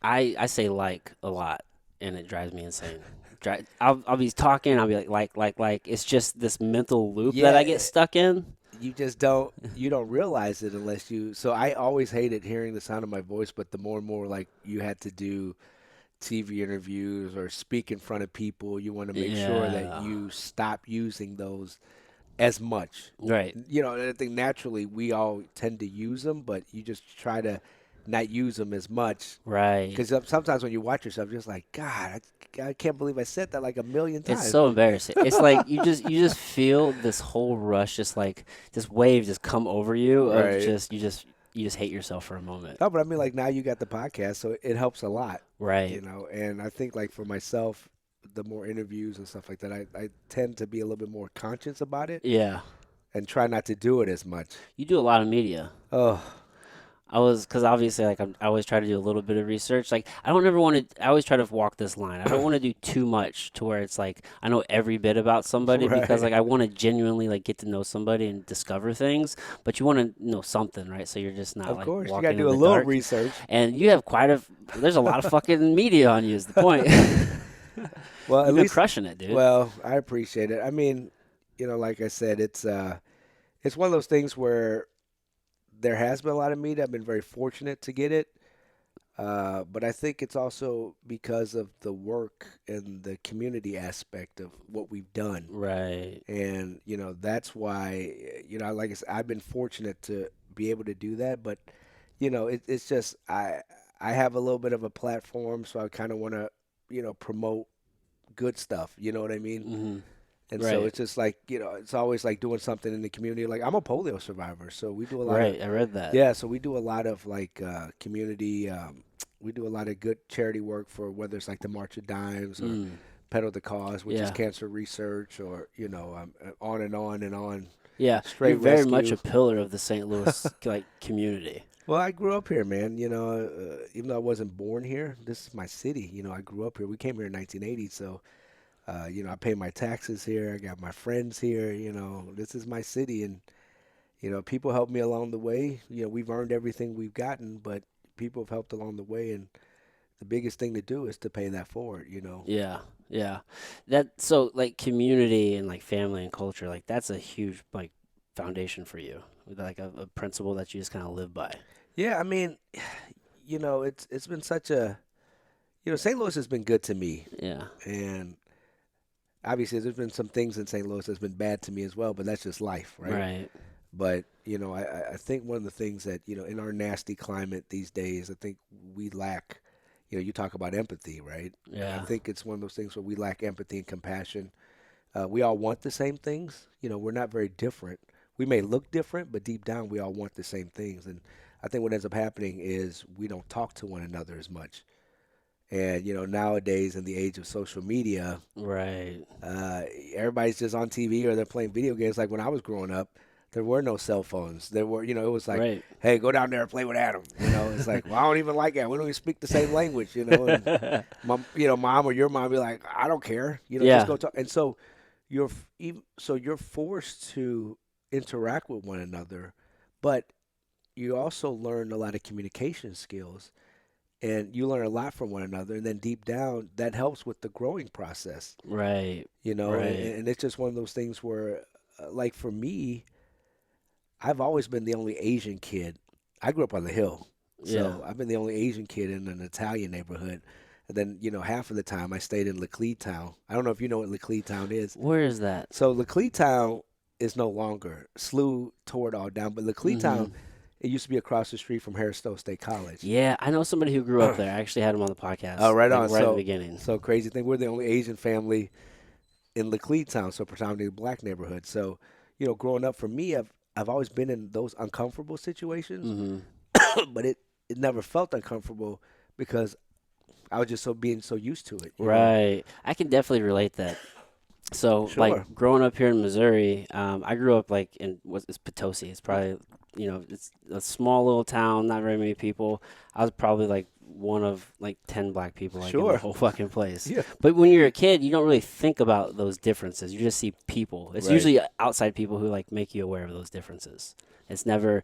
I say like a lot, and it drives me insane. I'll be talking, I'll be like. It's just this mental loop that I Yeah, get stuck in. you just you don't realize it unless you. So I always hated hearing the sound of my voice, but the more and more like you had to do TV interviews or speak in front of people, you want to make sure that Yeah. you stop using those as much. Right. You know, and I think naturally we all tend to use them, but you just try to not use them as much. Right. Because sometimes when you watch yourself, you're just like, God, I can't believe I said that like a million It's times. so embarrassing. It's like you just feel this whole rush, just like this wave just come over you of Right. you just hate yourself for a moment. No, but I mean, like now you got the podcast, so it helps a lot, Right. you know. And I think like for myself, the more interviews and stuff like that, I tend to be a little bit more conscious about it Yeah. and try not to do it as much. You do a lot of media. Oh, Because obviously, like, I always try to do a little bit of research. Like, I don't ever want to, I always try to walk this line. I don't want to do too much to where it's like, I know every bit about somebody because, right. like, I want to genuinely, like, get to know somebody and discover things. But you want to know something, right? So you're just not, Of like, course, you got to walking do in a the little dark. research. And you have there's a lot of fucking media on you, is the point. Well, at You've been least, crushing it, dude. well, I appreciate it. I mean, you know, like I said, it's one of those things where there has been a lot of media. I've been very fortunate to get it. But I think it's also because of the work and the community aspect of what we've done. Right. And, you know, that's why, you know, like I said, I've been fortunate to be able to do that. But, you know, it's just, I have a little bit of a platform, so I kind of want to, you know, promote good stuff. You know what I mean? Hmm. And so Right. it's just like, you know, it's always like doing something in the community. Like I'm a polio survivor, so we do a lot of, Right. I read that. yeah, so we do a lot of like community. We do a lot of good charity work for whether it's like the March of Dimes or Mm. Pedal the Cause, which is Yeah. cancer research, or you know, on and on and on. Yeah. You're Straight very much rescue. a pillar of the St. Louis, like, community. Well, I grew up here, man. You know, even though I wasn't born here, this is my city. You know, I grew up here. We came here in 1980, so you know, I pay my taxes here. I got my friends here. You know, this is my city, and you know, people helped me along the way. You know, we've earned everything we've gotten, but people have helped along the way, and the biggest thing to do is to pay that forward. You know. Yeah, yeah. That so like community and like family and culture, like that's a huge like foundation for you. Like a principle that you just kind of live by. Yeah, I mean, you know, it's been such a, you know, St. Louis has been good to me, Yeah. and obviously there's been some things in St. Louis that's been bad to me as well, but that's just life, right? Right. But you know, I think one of the things that you know in our nasty climate these days, I think we lack. You know, you talk about empathy, right? I Yeah. think it's one of those things where we lack empathy and compassion. We all want the same things. You know, we're not very different. We may look different, but deep down, we all want the same things. And I think what ends up happening is we don't talk to one another as much. And you know, nowadays in the age of social media, Right. uh, everybody's just on TV or they're playing video games. Like when I was growing up, there were no cell phones. There were, you know, it was like, Right. hey, go down there and play with Adam. You know, it's like, well, I don't even like that. We don't even speak the same language. You know, and you know, mom or your mom be like, I don't care. You know, just Yeah. go talk. And so you're forced to interact with one another, but you also learn a lot of communication skills and you learn a lot from one another. And then deep down, that helps with the growing process, Right. you know. Right. And it's just one of those things where, like for me, I've always been the only Asian kid. I grew up on the hill, Yeah. so I've been the only Asian kid in an Italian neighborhood. And then, you know, half of the time I stayed in Laclede Town. I don't know if you know what Laclede Town is. Where is that? So Laclede Town is no longer. SLU tore it all down, but Laclede Town, Hmm. it used to be across the street from Harris Stowe State College. Yeah, I know somebody who grew up there. I actually had him on the Oh, podcast, right like on. right at the beginning. So crazy thing. We're the only Asian family in Laclede Town, so predominantly black neighborhood. So, you know, growing up for me, I've always been in those uncomfortable situations, Hmm. but it never felt uncomfortable because I was just being so used to it, you know. Right. I can definitely relate that. So, like Sure. growing up here in Missouri, I grew up like in it's Potosi. It's probably it's a small little town, not very many people. I was probably like one of like 10 black people like in the Sure. whole fucking place. Yeah. But when you're a kid, you don't really think about those differences. You just see people. It's Right. usually outside people who like make you aware of those differences. It's never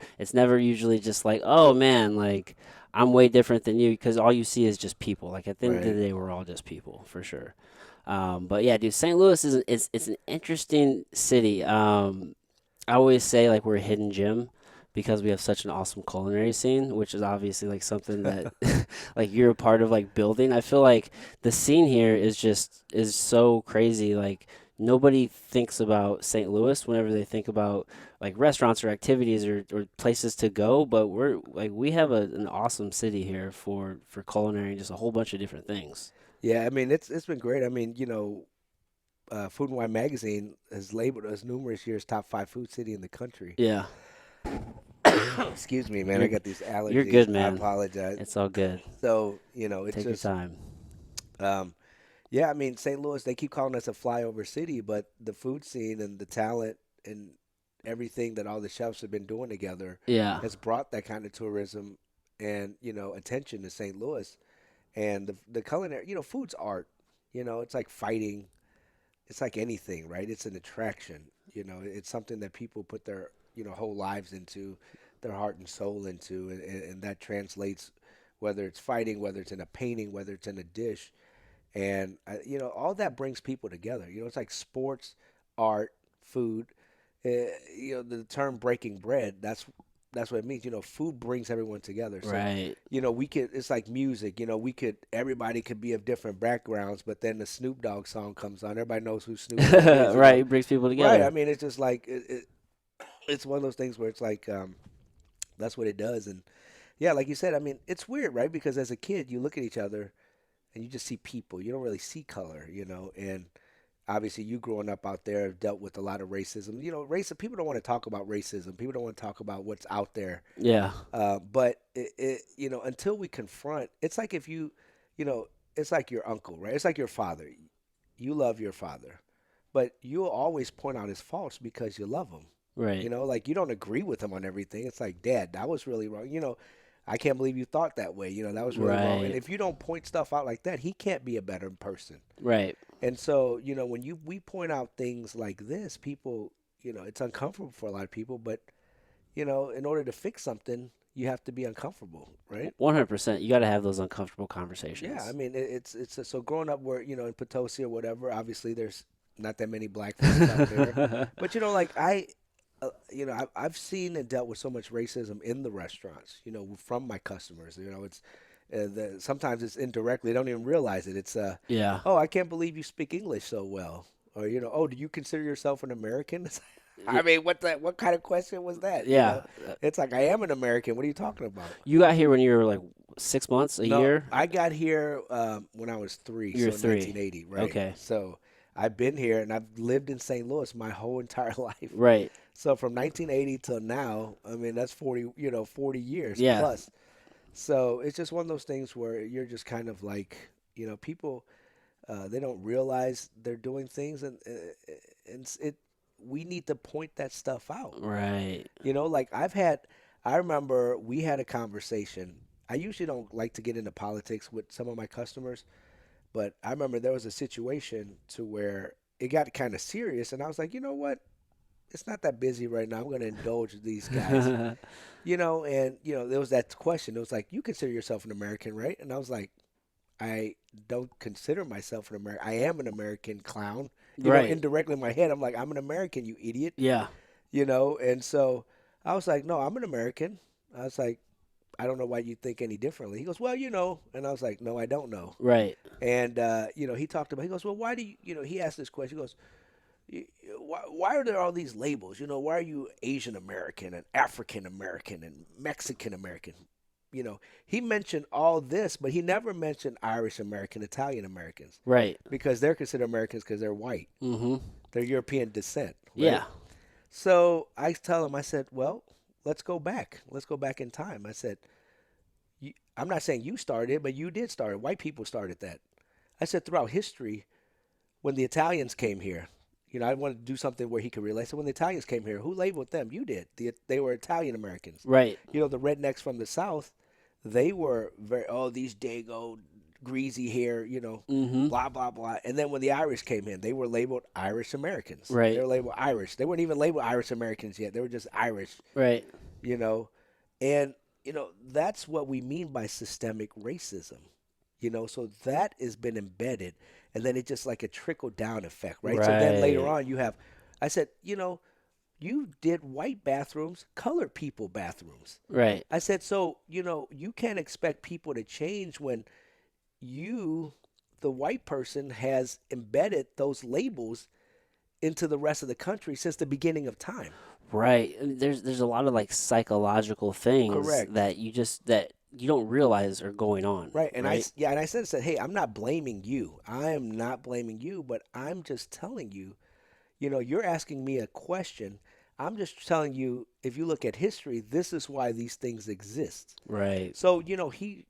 usually just like, oh man, like I'm way different than you because all you see is just people. Like at the end of Right. the day, we're all just people for sure. But yeah, dude, St. Louis is it's an interesting city. I always say like we're a hidden gem because we have such an awesome culinary scene, which is obviously like something that like you're a part of like building. I feel like the scene here is so crazy. Like nobody thinks about St. Louis whenever they think about like restaurants or activities or places to go, but we're like we have an awesome city here for culinary and just a whole bunch of different things. Yeah, I mean it's been great. I mean, Food and Wine magazine has labeled us numerous years top 5 food city in the country. Yeah, Excuse me, man. I you're got these you're allergies. good, I man. apologize. It's all good. So, it's Take your just, time. um, yeah, I mean, St. Louis, they keep calling us a flyover city, but the food scene and the talent and everything that all the chefs have been doing together Yeah. has brought that kind of tourism and, attention to St. Louis. And the culinary, food's art. It's like fighting. It's like anything, right? It's an attraction. It's something that people put their, whole lives into, their heart and soul into, and that translates whether it's fighting, whether it's in a painting, whether it's in a dish, and all that brings people together. It's like sports, art, food. The term breaking bread. That's what it means. Food brings everyone together. So, Right. we could. It's like music. Everybody could be of different backgrounds, but then the Snoop Dogg song comes on. Everybody knows who Snoop Dogg is. Right. It brings people Right. I together. mean, it's just like it's one of those things where it's like that's what it does. And yeah, like you said, I mean, it's weird, right? Because as a kid, you look at each other and you just see people. You don't really see color. And obviously, you growing up out there have dealt with a lot of racism. People don't want to talk about racism. People don't want to talk about what's out there. Yeah. But until we confront, it's like if you know, it's like your uncle, right? It's like your father. You love your father, but you'll always point out his faults because you love him. Right. Like you don't agree with him on everything. It's like, Dad, that was really wrong. I can't believe you thought that way. That was really wrong. And Right. if you don't point stuff out like that, he can't be a better person. Right. And so, when we point out things like this, people, it's uncomfortable for a lot of people, but in order to fix something, you have to be uncomfortable, right? 100%. You got to have those uncomfortable Yeah, I conversations. mean, so growing up where in Potosi or whatever, obviously there's not that many black folks out there, but like I've seen and dealt with so much racism in the restaurants, from my customers. It's sometimes it's indirectly, they don't even realize it. It's Yeah. oh, I can't believe you speak English so well, or oh, do you consider yourself an American? I Y- mean, what kind of question was that? Yeah. It's like I am an American. What are you talking about? You got here when you were like 6 months, a No, year? I got here when I was 3, You were so three. 1980, right? Okay. So I've been here and I've lived in St. Louis my whole entire life. Right. So from 1980 till now, I mean that's 40 years Yeah. plus. So it's just one of those things where you're just kind of like, people they don't realize they're doing things, and we need to point that stuff out. Right. Like I remember we had a conversation. I usually don't like to get into politics with some of my customers, but I remember there was a situation to where it got kind of serious, and I was like, you know what? It's not that busy right now. I'm going to indulge these guys. And there was that question. It was like, you consider yourself an American, right? And I was like, I don't consider myself an American. I am an American clown. Right. Indirectly in my head, I'm like, I'm an American, you idiot. Yeah. And so I was like, no, I'm an American. I was like, I don't know why you think any differently. He goes, well, and I was like, no, I don't know. Right. And he talked about. He goes, well, why do you? He asked this question. He goes, why are there all these labels? Why are you Asian American and African American and Mexican American? He mentioned all this, but he never mentioned Irish American, Italian Americans, Right. because they're considered Americans because they're white. Mm-hmm. They're European descent, right? Yeah. So I tell him, I said, well, let's go back. Let's go back in time. I said, I'm not saying you started it, but you did start it. White people started that. I said, throughout history, when the Italians came here, I wanted to do something where he could relate. So when the Italians came here, who labeled them? You did. They were Italian Americans. Right. The rednecks from the South, they were these Dago, greasy hair, Mm-hmm. blah, blah, blah. And then when the Irish came in, they were labeled Irish Americans. They Right. were labeled Irish. They weren't even labeled Irish Americans yet. They were just Irish, Right. you know. And that's what we mean by systemic racism. So that has been embedded, and then it's just like a trickle down effect, right? So then later Right. on, I said, you did white bathrooms, colored people bathrooms. Right. I said, so, you can't expect people to change when you, the white person, has embedded those labels into the rest of the country since the beginning of time. Right. There's a lot of like psychological things Correct. that you don't realize are going on, Right. right? Yeah, and I said, hey, I'm not blaming you. I am not blaming you, but I'm just telling you, you're asking me a question. I'm just telling you, if you look at history, this is why these things exist. Right. So, he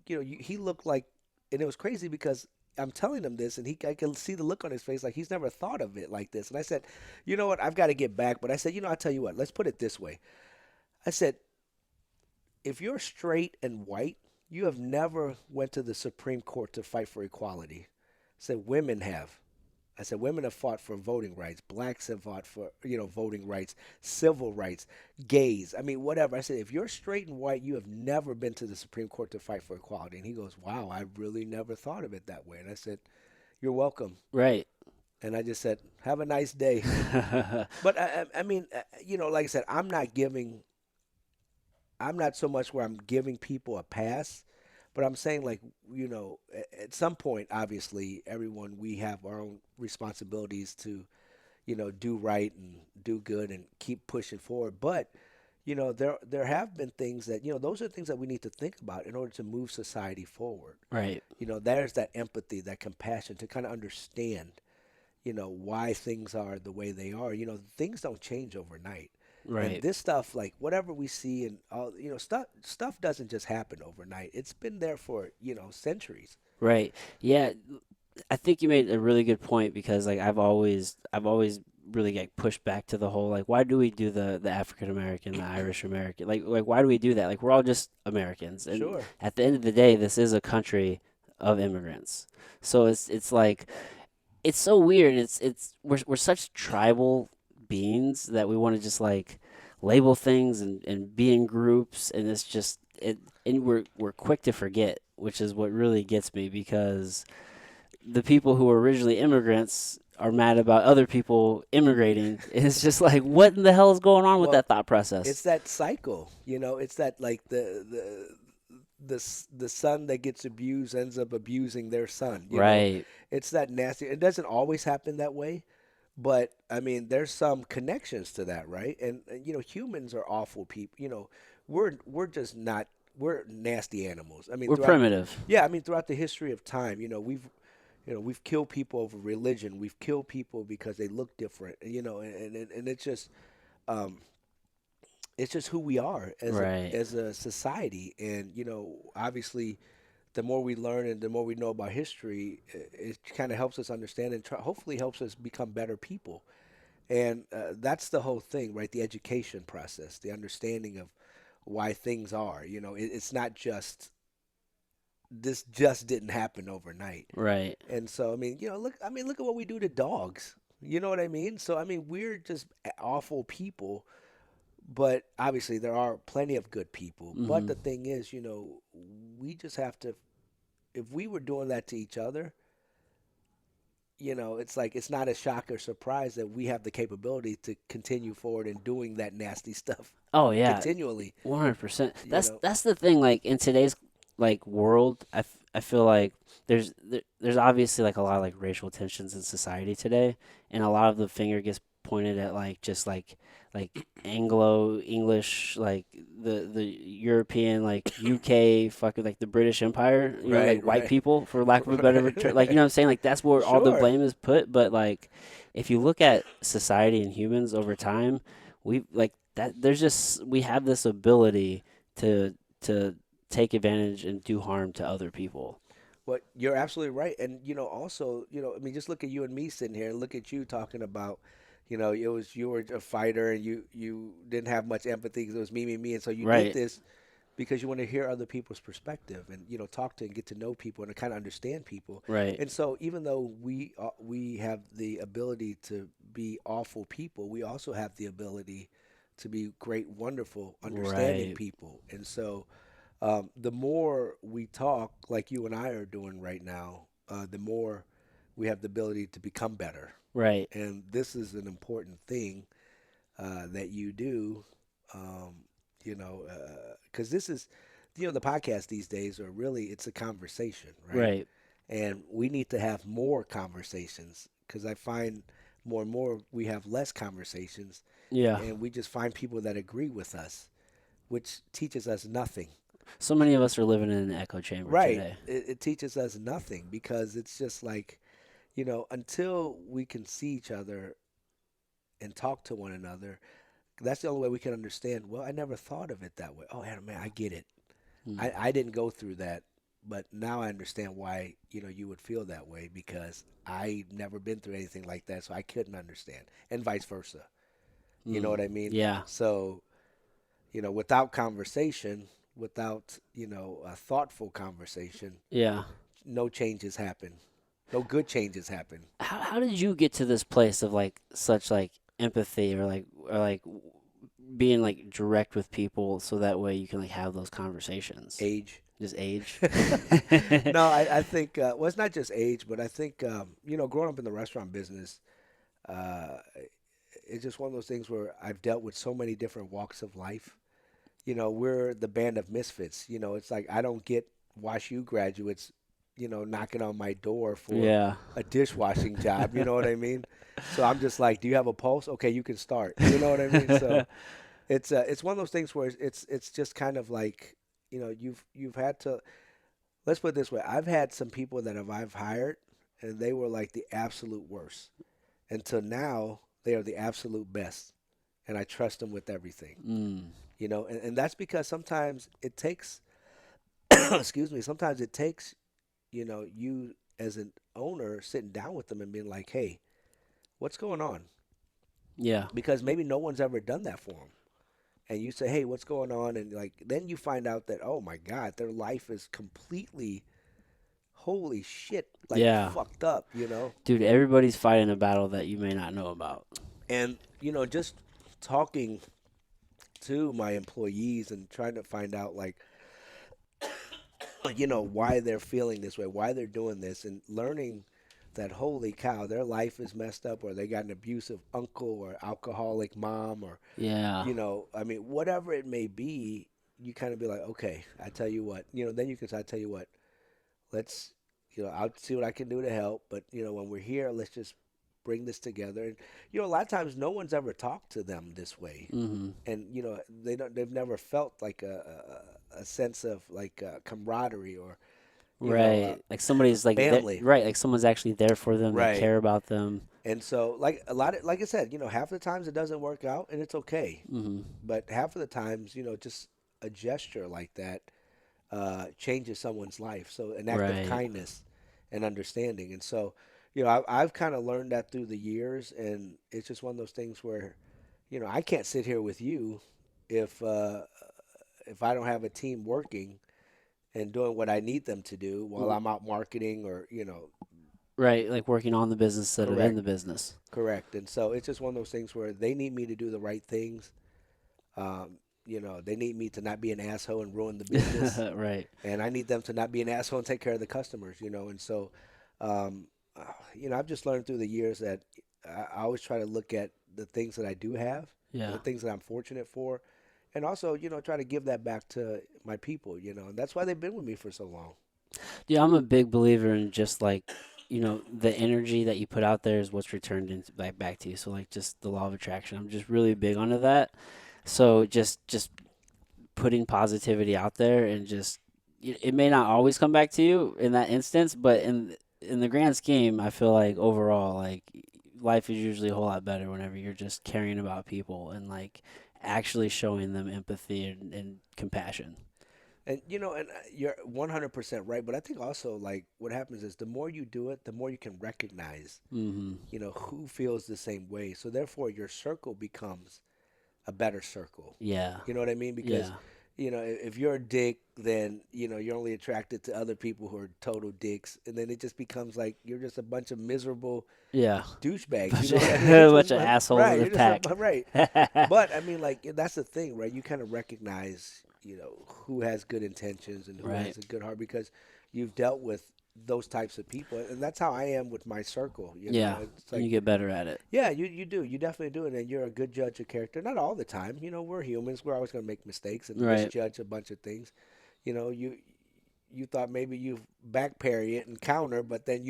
looked like, and it was crazy because I'm telling him this, and I can see the look on his face like he's never thought of it like this. And I said, you know what, I've got to get back. But I said, I'll tell you what, let's put it this way. I said, if you're straight and white, you have never went to the Supreme Court to fight for equality. I said, women have. I said, women have fought for voting rights. Blacks have fought for, voting rights, civil rights, gays. I mean, whatever. I said, if you're straight and white, you have never been to the Supreme Court to fight for equality. And he goes, wow, I really never thought of it that way. And I said, you're welcome. Right. And I just said, have a nice day. But I mean, like I said, I'm not so much where I'm giving people a pass, but I'm saying like, at some point, obviously, everyone, we have our own responsibilities to, do right and do good and keep pushing forward. But, there have been things that, those are things that we need to think about in order to move society forward. Right. There's that empathy, that compassion to kind of understand, why things are the way they are. Things don't change overnight. And Right. this stuff, like whatever we see and all, stuff doesn't just happen overnight. It's been there for, centuries. Right. Yeah, I think you made a really good point because like I've always really like pushed back to the whole like why do we do the African American, the Irish American? Like why do we do that? Like we're all just Americans. And Sure. at the end of the day, this is a country of immigrants. So it's like it's so weird. We're such tribal beings that we want to just like label things and be in groups and it's just it and we're quick to forget, which is what really gets me because the people who were originally immigrants are mad about other people immigrating. It's just like, what in the hell is going on with Well, that thought it's process? that cycle, it's that like the son that gets abused ends up abusing their son. Right, It's that nasty. It doesn't always happen that way, but I mean, there's some connections to that, right? And humans are awful people. We're just not we're nasty animals. I mean, we're throughout primitive. yeah, I mean, throughout the history of time, we've killed people over religion. We've killed people because they look different. And um, it's just who we are Right, as a society. And obviously, the more we learn and the more we know about history, it kind of helps us understand and hopefully helps us become better people. And that's the whole thing, right? The education process, the understanding of why things are. It's not just this just didn't happen overnight. right, And so, I mean, look at what we do to dogs. You know what I mean? So, I mean, we're just awful people, but obviously there are plenty of good people. But hmm, the thing is, we just have to, if we were doing that to each other, it's like it's not a shock or surprise that we have the capability to continue forward and doing that nasty stuff oh yeah, continually, 100%. you That's know. that's the thing. Like in today's like world, I feel like there's obviously like a lot of like racial tensions in society today, and a lot of the finger gets pointed at like just like Anglo English like the European like UK fucking like the British Empire, like Right, white right. people for lack of a better term, like what I'm saying, like that's where all the Sure. blame is put. But like if you look at society and humans over time, we like that there's just we have this ability to take advantage and do harm to other people. Well, you're absolutely right. And, also, I mean, just look at you and me sitting here and look at you talking about, it was you were a fighter and you didn't have much empathy because it was me, me, me. And so you did Right, this because you want to hear other people's perspective and, talk to and get to know people and to kind of understand people. right, And so even though we have the ability to be awful people, we also have the ability to be great, wonderful, understanding right. people. And so, The more we talk, like you and I are doing right now, the more we have the ability to become better. Right. And this is an important thing that you do, um, because this is, the podcast these days are really, it's a conversation, right? Right. And we need to have more conversations because I find more and more we have less conversations Yeah. and we just find people that agree with us, which teaches us nothing. So many of us are living in an echo chamber Right. today. It teaches us nothing because it's just like, until we can see each other and talk to one another, that's the only way we can understand. Well, I never thought of it that way. Oh, man, I get it. Mm. I didn't go through that, but now I understand why, you would feel that way because I never been through anything like that, so I couldn't understand, and vice versa. You know Mm. what I mean? Yeah. So, without conversation, without, a thoughtful conversation, Yeah. no changes happen. No good changes happen. How did you get to this place of like such like empathy or like being like direct with people so that way you can like have those conversations? Age. Just age. No, I think, well, it's not just age, but I think, growing up in the restaurant business, uh, it's just one of those things where I've dealt with so many different walks of life. We're the band of misfits. It's like I don't get WashU graduates, knocking on my door for Yeah. a dishwashing job. You know what I mean? So I'm just like, do you have a pulse? Okay, you can start. You know what I mean? So it's one of those things where it's just kind of like, you've had to, let's put it this way. I've had some people that I've hired and they were like the absolute worst. Until now, they are the absolute best. And I trust them with everything. Mm. And that's because sometimes it takes, excuse me, sometimes it takes, you as an owner sitting down with them and being like, hey, what's going on? Yeah. Because maybe no one's ever done that for them. And you say, hey, what's going on? And like, then you find out that, oh my God, their life is completely, holy shit, like Yeah. fucked up. Dude, everybody's fighting a battle that you may not know about. And, just talking to my employees and trying to find out, like, why they're feeling this way, why they're doing this, and learning that holy cow, their life is messed up, or they got an abusive uncle or alcoholic mom, or Yeah. I mean, whatever it may be, you kind of be like, okay, I tell you what, then you can say, I tell you what, let's, I'll see what I can do to help, but when we're here, let's just bring this together. And a lot of times, no one's ever talked to them this way, Mm-hmm. and they've never felt like a sense of like camaraderie or Right. Like somebody's like there, family. right, like someone's actually there for them. They Right. care about them. And so, like a lot of, like I said, half the times it doesn't work out, and it's okay. Mm-hmm. But half of the times, just a gesture like that changes someone's life. So an act of Right. kindness and understanding. And so, I've kind of learned that through the years, and it's just one of those things where, I can't sit here with you if if I don't have a team working and doing what I need them to do while I'm out marketing or, Right. Like working on the business instead of in correct, the business. correct. And so it's just one of those things where they need me to do the right things. They need me to not be an asshole and ruin the business. Right. And I need them to not be an asshole and take care of the customers. And so, um, I've just learned through the years that I always try to look at the things that I do have and Yeah. the things that I'm fortunate for. And also, try to give that back to my people. And that's why they've been with me for so long. Yeah, I'm a big believer in just like, the energy that you put out there is what's returned back to you. So like just the law of attraction. I'm just really big onto that. So just putting positivity out there and just it may not always come back to you in that instance, but in the grand scheme, I feel like overall like life is usually a whole lot better whenever you're just caring about people and like actually showing them empathy and compassion. And you're 100% right. But I think also like what happens is the more you do it, the more you can recognize, Mm-hmm. who feels the same way. So therefore, your circle becomes a better circle. Yeah. You know what I mean? Because Yeah. if you're a dick, then you're only attracted to other people who are total dicks, and then it just becomes like you're just a bunch of miserable Yeah. douchebags. Bunch You know what I mean? of, It's bunch just of like, assholes right? in You're the pack. just right. But I mean, like that's the thing, right? You kind of recognize, who has good intentions and who Right. has a good heart because you've dealt with those types of people, and that's how I am with my circle. Yeah. It's And you like, get better at it. yeah, you do, you definitely do it, and you're a good judge of character. Not all the time, we're humans. We're always going to make mistakes and Right. misjudge a bunch of things. You thought maybe you back parry it and counter, but then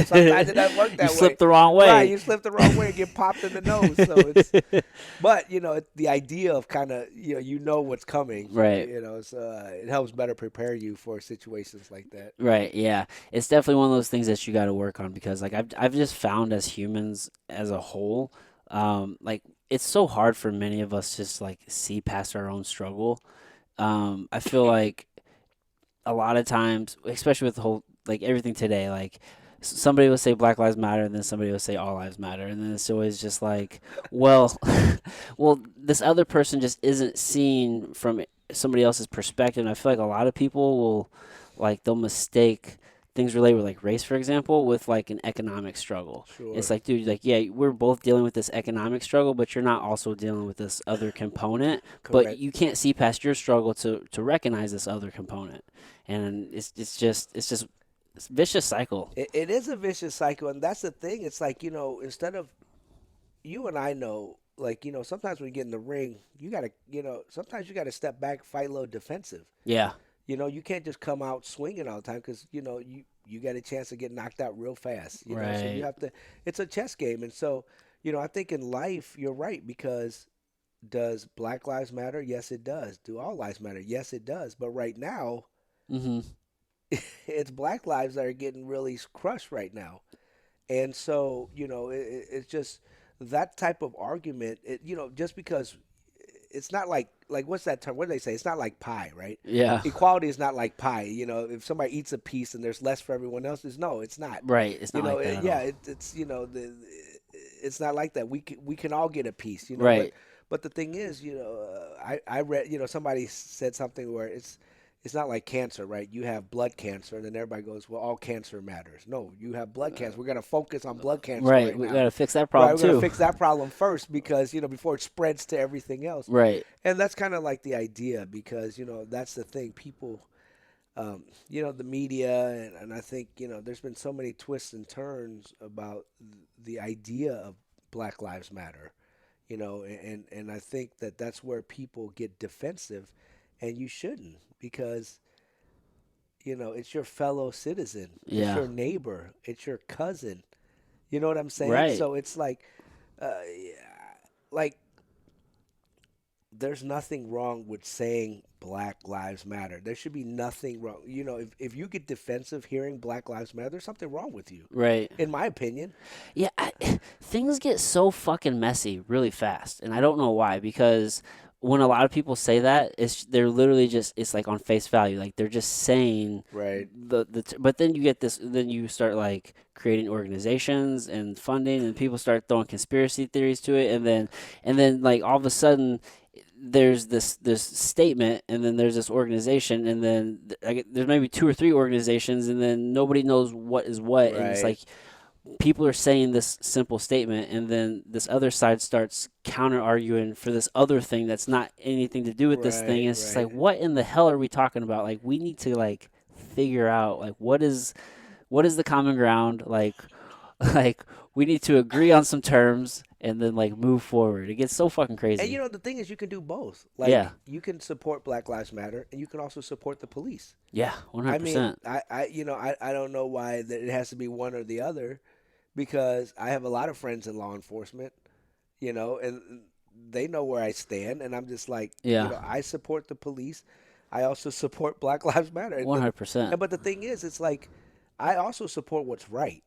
sometimes it doesn't work You that way. slipped the wrong Right, way. you slip the wrong way and get popped in the nose. So but the idea of kind of what's coming. Right. So it helps better prepare you for situations like that. Right, yeah. It's definitely one of those things that you got to work on because like I've just found as humans as a whole, like it's so hard for many of us just like see past our own struggle. I feel like a lot of times, especially with the whole like everything today, like somebody will say Black Lives Matter, and then somebody will say All Lives Matter, and then it's always just like, well, well, this other person just isn't seen from somebody else's perspective. And I feel like a lot of people will, like, they'll mistake things related with like race, for example, with like an economic struggle. It's Sure. like, dude, like, yeah, we're both dealing with this economic struggle, but you're not also dealing with this other component. But Correct. you can't see past your struggle to recognize this other component, and it's just it's a vicious cycle. It is a vicious cycle, and that's the thing. It's like, instead of you and I know, like, sometimes when you get in the ring, you gotta, sometimes you gotta step back, fight a little defensive. Yeah. You can't just come out swinging all the time because you get a chance to get knocked out real fast. So you Right. have to. It's a chess game, and so I think in life you're right because does Black Lives Matter? Yes, it does. Do all lives matter? Yes, it does. But right now, Mm-hmm. it's Black lives that are getting really crushed right now, and so it's just that type of argument. Just because it's not like what's that term? What do they say? It's not like pie, right? Yeah. Equality is not like pie. If somebody eats a piece and there's less for everyone else, no, it's not. Right. It's not like that at Yeah, all. it's it's not like that. We can all get a piece, Right. but the thing is, I read, somebody said something where it's not like cancer, right? You have blood cancer, and then everybody goes, well, all cancer matters. No, you have blood cancer. We're gonna focus on blood cancer Right. right We now. gotta fix that Right, problem we're gonna too. fix that problem first because before it spreads to everything else. Right. And that's kind of like the idea because that's the thing. People, the media, and I think there's been so many twists and turns about the idea of Black Lives Matter. And I think that that's where people get defensive, and you shouldn't because it's your fellow citizen, it's Yeah. your neighbor, it's your cousin. You know what I'm saying? Right. So it's yeah, like there's nothing wrong with saying Black Lives Matter. There should be nothing wrong. If you get defensive hearing Black Lives Matter, there's something wrong with you, Right. in my opinion. Yeah. Things get so fucking messy really fast, and I don't know why. Because when a lot of people say that, they're literally just it's like on face value, like they're just saying Right. but then you get this, then you start like creating organizations and funding, and people start throwing conspiracy theories to it, and then like all of a sudden there's this statement, and then there's this organization, and then there's maybe two or three organizations, and then nobody knows what is what, and it's Right. like people are saying this simple statement, and then this other side starts counter arguing for this other thing that's not anything to do with this thing. Right. And it's just like, Right. what in the hell are we talking about? Like, we need to like figure out like what is the common ground, like like we need to agree on some terms and then like move forward. It gets so fucking And crazy. the thing is, you can do both. Yeah. Like, you can support Black Lives Matter, and you can also support the police. Yeah, I mean, 100%. I don't know why that it has to be one or the other, because I have a lot of friends in law enforcement, and they know where I stand, and I'm just like, Yeah. I support the police. I also support Black Lives Matter. 100%. But the thing is, it's like I also support what's right.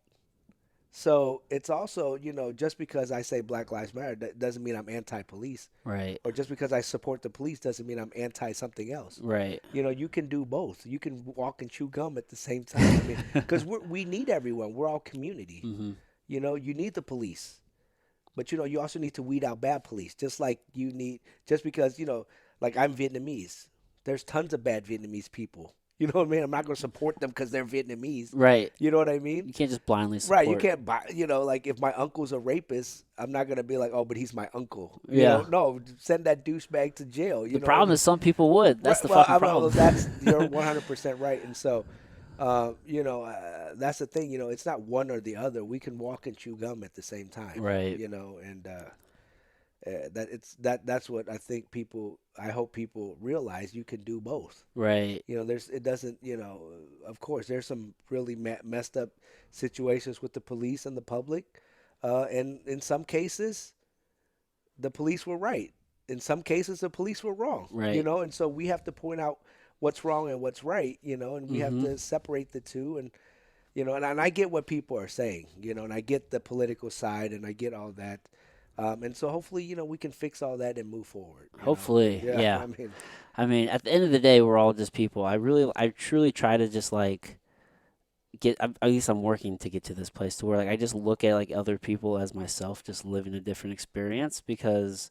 So it's also, just because I say Black Lives Matter, that doesn't mean I'm anti-police, Right. or just because I support the police doesn't mean I'm anti something else. Right. You can do both. You can walk and chew gum at the same time. I mean, because we need everyone. We're all community. Mhm. You need the police, but you also need to weed out bad police. Just like just because like I'm Vietnamese, there's tons of bad Vietnamese people. You know what I mean? I'm not going to support them because they're Vietnamese. Right. You know what I mean? You can't just blindly Right. You support. can't buy, like if my uncle's a rapist, I'm not going to be like, oh, but he's my uncle. Yeah. No, send that douchebag to jail. The problem is some people would. That's Right, the well, fucking well, problem. you're 100% right. And so, that's the thing. It's not one or the other. We can walk and chew gum at the same time. Right. And that's what I think people. I hope people realize you can do both. Right. There's it doesn't. Of course, there's some really messed up situations with the police and the public, and in some cases, the police were right. In some cases, the police were wrong. Right. And so we have to point out what's wrong and what's right. And we have Mm-hmm. to separate the two. And I get what people are saying. And I get the political side, and I get all that. And so hopefully, we can fix all that and move forward. Hopefully, Yeah. yeah. I mean, I mean, at the end of the day, we're all just people. I truly try to just like at least I'm working to get to this place to where like I just look at like other people as myself, just living a different experience. Because,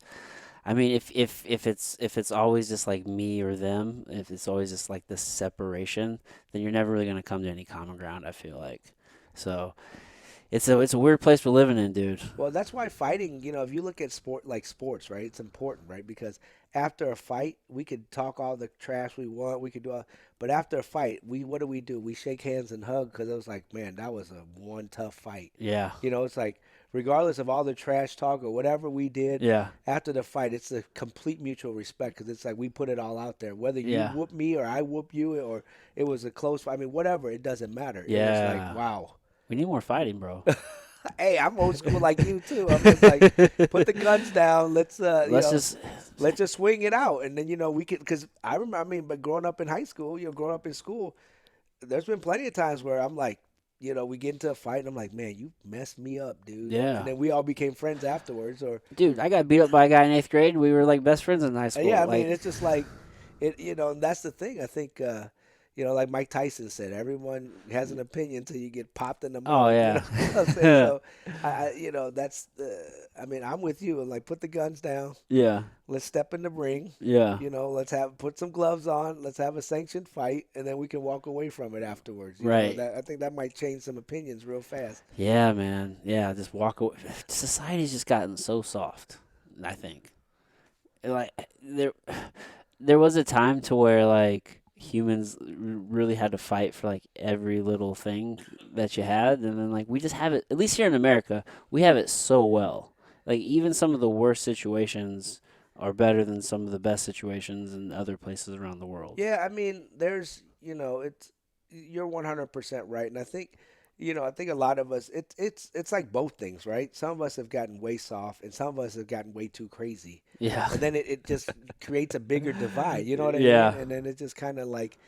I mean, if it's always just like me or them, if it's always just like this separation, then you're never really gonna come to any common ground. I feel like, so it's a weird place we're living in, dude. well, that's why fighting, if you look at sports, right? It's important, right? Because after a fight, we could talk all the trash we want. We could do all, but after a fight, what do? We shake hands and hug because it was like, man, that was a one tough fight. Yeah, It's like, regardless of all the trash talk or whatever we did yeah, after the fight, it's a complete mutual respect because it's like we put it all out there. Whether you yeah, whoop me or I whoop you or it was a close fight, I mean, whatever, it doesn't matter. It was yeah. like, wow. We need more fighting, bro. Hey, I'm old school like you too. I'm just like, put the guns down. Let's Let's just let's just swing it out, and then we can. Because I remember, but growing up in high school, growing up in school, there's been plenty of times where I'm like, we get into a fight, and I'm like, man, you messed me up, dude. yeah. And then we all became friends afterwards, or Dude, I got beat up by a guy in eighth grade. We were like best friends in high school. yeah, I Like, mean, it's just like it. And that's the thing. I think. Like Mike Tyson said, everyone has an opinion until you get popped in the mouth. oh yeah, What I'm saying? So, that's. I mean, I'm with you. Like, put the guns down. yeah, Let's step in the ring. yeah. Let's put some gloves on. Let's have a sanctioned fight, and then we can walk away from it afterwards. Right. I think that might change some opinions real fast. Yeah, man. Yeah, just walk away. Society's just gotten so soft. I think, like there was a time to where like humans really had to fight for like every little thing that you had, and then like we just have it. At least here in America, we have it so well. Like even some of the worst situations are better than some of the best situations in other places around the world. Yeah, I mean, you're 100% right, and I think. I think a lot of us, it's like both things, right? Some of us have gotten way soft, and some of us have gotten way too crazy. Yeah. And then it just creates a bigger divide. You know what I Yeah. mean? And then it's just kind of like,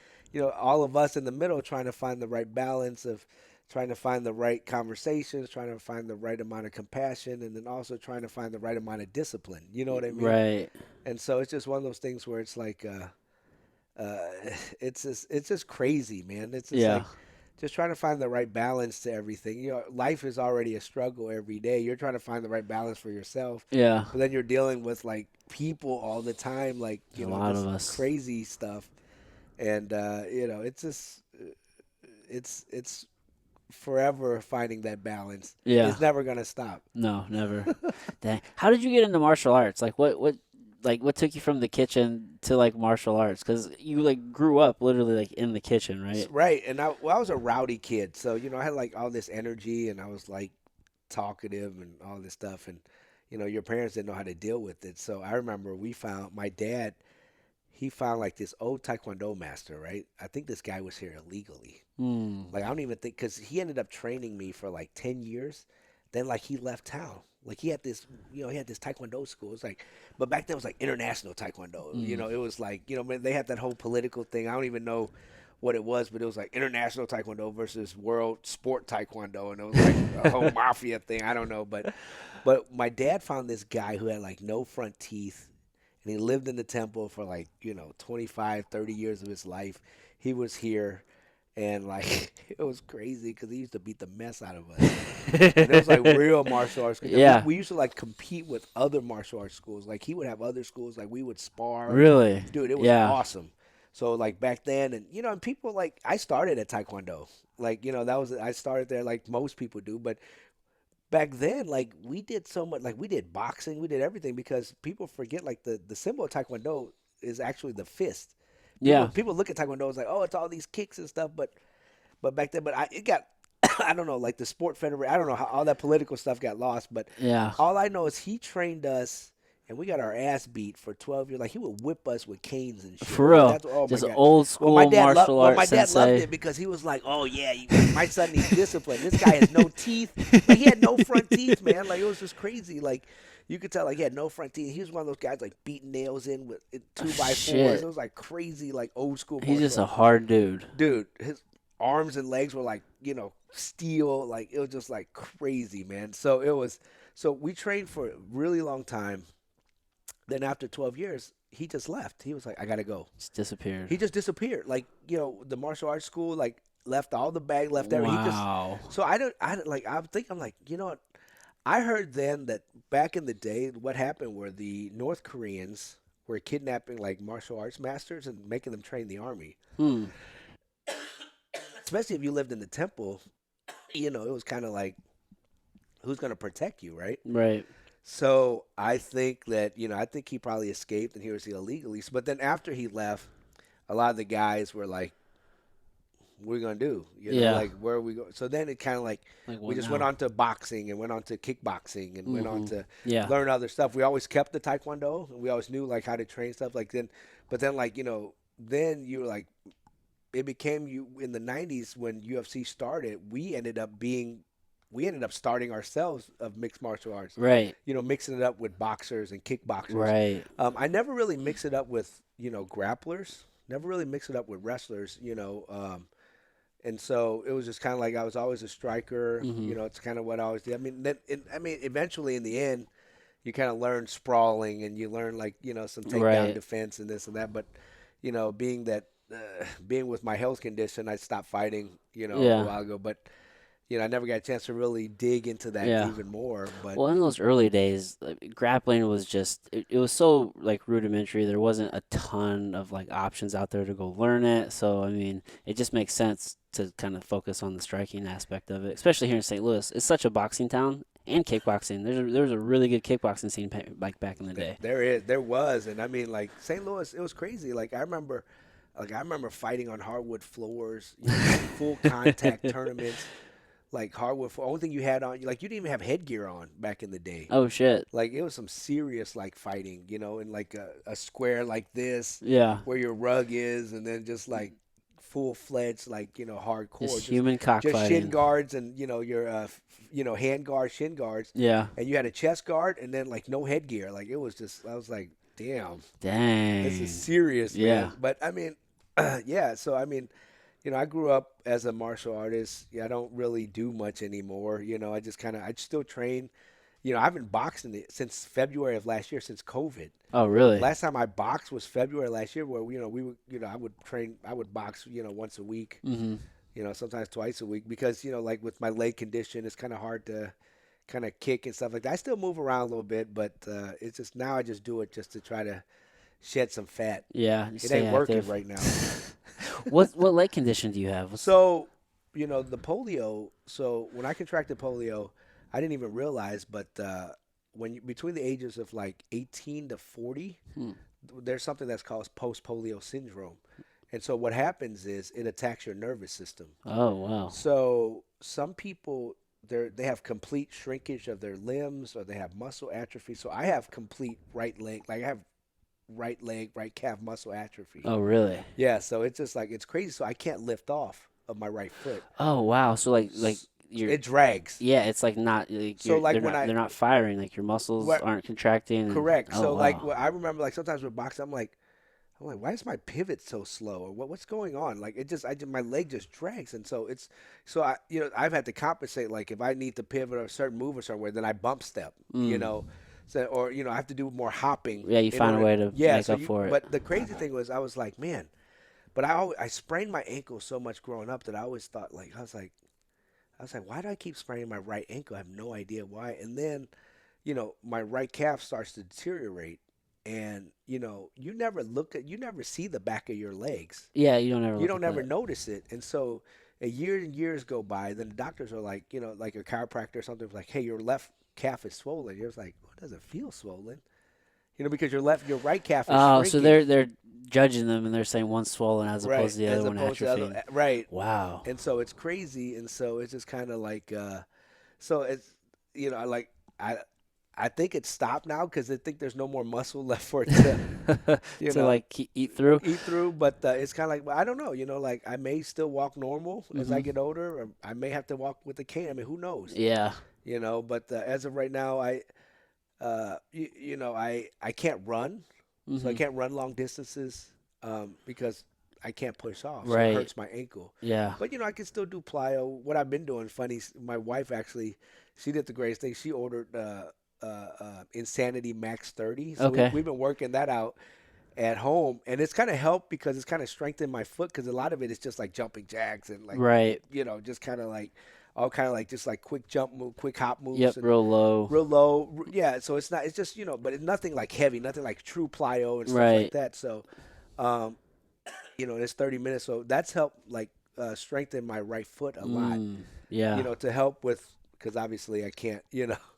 all of us in the middle trying to find the right balance of trying to find the right conversations, trying to find the right amount of compassion, and then also trying to find the right amount of discipline. You know what I mean? Right. And so it's just one of those things where it's like, uh, it's just crazy, man. It's just Yeah. like just trying to find the right balance to everything. Life is already a struggle every day. You're trying to find the right balance for yourself. Yeah. But then you're dealing with like people all the time, like A lot this of us. crazy stuff, and it's just it's forever finding that balance. Yeah. It's never gonna stop. No, never. Dang. How did you get into martial arts? Like what took you from the kitchen to like martial arts? Because you like grew up literally like in the kitchen, right? Right, and I was a rowdy kid, so I had like all this energy, and I was like talkative and all this stuff, and your parents didn't know how to deal with it. So I remember my dad. He found like this old Taekwondo master, right? I think this guy was here illegally. Hmm. Like I don't even think because he ended up training me for like 10 years. Then like he left town. Like he had this, he had this Taekwondo school. It's like, but back then it was like international Taekwondo. Mm. It was like, they had that whole political thing. I don't even know what it was, but it was like international Taekwondo versus world sport Taekwondo, and it was like a whole mafia thing. I don't know, but my dad found this guy who had like no front teeth, and he lived in the temple for like 25, 30 years of his life. He was here. And like it was crazy because he used to beat the mess out of us. And it was like real martial arts. Yeah. We used to like compete with other martial arts schools. Like he would have other schools. Like we would spar. Really? Dude, it was Yeah. awesome. So like back then, and and people like I started at Taekwondo. Like that was I started there like most people do, but back then like we did so much like we did boxing, we did everything because people forget like the symbol of Taekwondo is actually the fist. People Yeah. people look at Taekwondo as like, oh, it's all these kicks and stuff, but back then, but it got I don't know, like the sport federation. I don't know how all that political stuff got lost, but Yeah. all I know is he trained us, and we got our ass beat for 12 years. Like he would whip us with canes and shit. For Like real. that's oh my Just god. old Well, my school dad loved. martial Well, my arts dad loved sensei. it because he was like, "Oh yeah, my son needs discipline. This guy has no teeth. Like he had no front teeth, man. Like it was just crazy. Like you could tell, like he had no front teeth. He was one of those guys like beating nails in with 2x4s. It Shit. was like crazy, like old school He's just martial a arts. hard dude. Dude, his arms and legs were like steel. Like it was just like crazy, man. So it was. So we trained for a really long time. Then after 12 years, he just left. He was like, I gotta go. Just disappeared. He just disappeared. Like the martial arts school, like left all the bag, left everything. He just. Wow. So I don't like. I'm like, what? I heard then that back in the day, what happened were the North Koreans were kidnapping like martial arts masters and making them train the army. Hmm. Especially if you lived in the temple, it was kind of like who's going to protect you, right? Right. So I think that, I think he probably escaped and he was illegally. But then after he left, a lot of the guys were like, what are we going to do? Yeah. Like, where are we going? So then it kind of like, Like we what just went now? on to boxing and went on to kickboxing and went on Mm-hmm. to Yeah. learn other stuff. We always kept the taekwondo and we always knew like how to train stuff like then. But then like, then you were like, it became you in the 90s when UFC started, we ended up starting ourselves of mixed martial arts, Right. mixing it up with boxers and kickboxers. Right. I never really mix it up with, grapplers, never really mix it up with wrestlers, and so it was just kind of like I was always a striker, Mm-hmm. it's kind of what I always did. I mean, eventually in the end, you kind of learn sprawling and you learn like, some takedown Right. defense and this and that. But, being that, being with my health condition, I stopped fighting, a Yeah. while ago. But, I never got a chance to really dig into that Yeah. even more. But Well, in those early days, like, grappling was just it was so like rudimentary. There wasn't a ton of like options out there to go learn it. So I mean, it just makes sense to kind of focus on the striking aspect of it, especially here in St. Louis. It's such a boxing town and kickboxing. There's a really good kickboxing scene like back in the day. there was. And I mean, like St. Louis, it was crazy. I remember fighting on hardwood floors, full contact tournaments. Like hardwood floor. Only thing you had on, like you didn't even have headgear on back in the day. Oh shit. Like it was some serious like fighting, in like a square like this Yeah. where your rug is, and then just like full fledged like hardcore, Just just human shin cockfighting. guards and your hand guards, shin guards, Yeah. and you had a chest guard, and then like no headgear. Like it was just I was like, damn, this is Dang. serious, man. Yeah. But I mean, yeah. So I mean, I grew up as a martial artist. Yeah, I don't really do much anymore. I just I still train. I haven't boxed since February of last year, since COVID. Oh really? Last time I boxed was February last year, where we would, I would box, once a week, Mm-hmm. sometimes twice a week, because like with my leg condition, it's kind of hard to kind of kick and stuff like that. I still move around a little bit, but it's just now I just do it just to try to shed some fat. Yeah. You It stay ain't working active. right now. What leg condition do you have? So, the polio. So when I contracted polio, I didn't even realize, but between the ages of like 18 to 40, Hmm. there's something that's called post polio syndrome. And so what happens is it attacks your nervous system. Oh wow. So some people they have complete shrinkage of their limbs, or they have muscle atrophy. So I have complete right leg, like I have right leg, right calf muscle atrophy. Oh really? Yeah, so it's just like it's crazy. So I can't lift off of my right foot. Oh wow. So like you're It drags. yeah, it's like not like So like they're when not they're not firing, like your muscles what aren't contracting correct. oh So like wow. I remember like sometimes with boxing, I'm like, why is my pivot so slow, or what's going on? Like my leg just drags, and so I've had to compensate. Like if I need to pivot or a certain move or somewhere, then I bump step, Mm. so or I have to do more hopping Yeah, you in find a order. way to Yeah, make so up for it. but the crazy thing was I was like, man, but I sprained my ankle so much growing up that I always thought like I was like, why do I keep spraining my right ankle? I have no idea why. And then, my right calf starts to deteriorate. and you never see the back of your legs. Yeah, you don't ever You look don't at ever that. notice it. And so a year and years go by, then the doctors are like, like a chiropractor or something, like, hey, your left calf is swollen. You're just like, well, it doesn't feel swollen, because your right calf is Oh, so shrinking, they're judging them and they're saying one's swollen as right, opposed to the other as one opposed to the other, atrophying. right. Wow. And so it's crazy, and so it's just kind of like, so it's, like I. I think it's stopped now because I think there's no more muscle left for it to, you To know, like eat through. eat through. But it's kind of like, well, I don't know, like I may still walk normal as I Hmm. get older, or I may have to walk with a cane. I mean, who knows? Yeah. But as of right now, I can't run, so I Hmm. can't run long distances because I can't push off, so it Right. hurts my ankle. Yeah. But I can still do plyo. What I've been doing, funny, my wife actually, she did the greatest thing. She ordered Insanity Max 30, so Okay. we've been working that out at home, and it's kind of helped because it's kind of strengthened my foot because a lot of it is just like jumping jacks and like Right. just kind of like all kind of like just like quick jump move, quick hop Yep. moves, and Real low. real low. Yeah, so it's not. It's just but it's nothing like heavy, nothing like true plyo and stuff like Right. that. So, um, it's 30 minutes, so that's helped like strengthen my right foot a lot. Yeah. To help with because obviously I can't.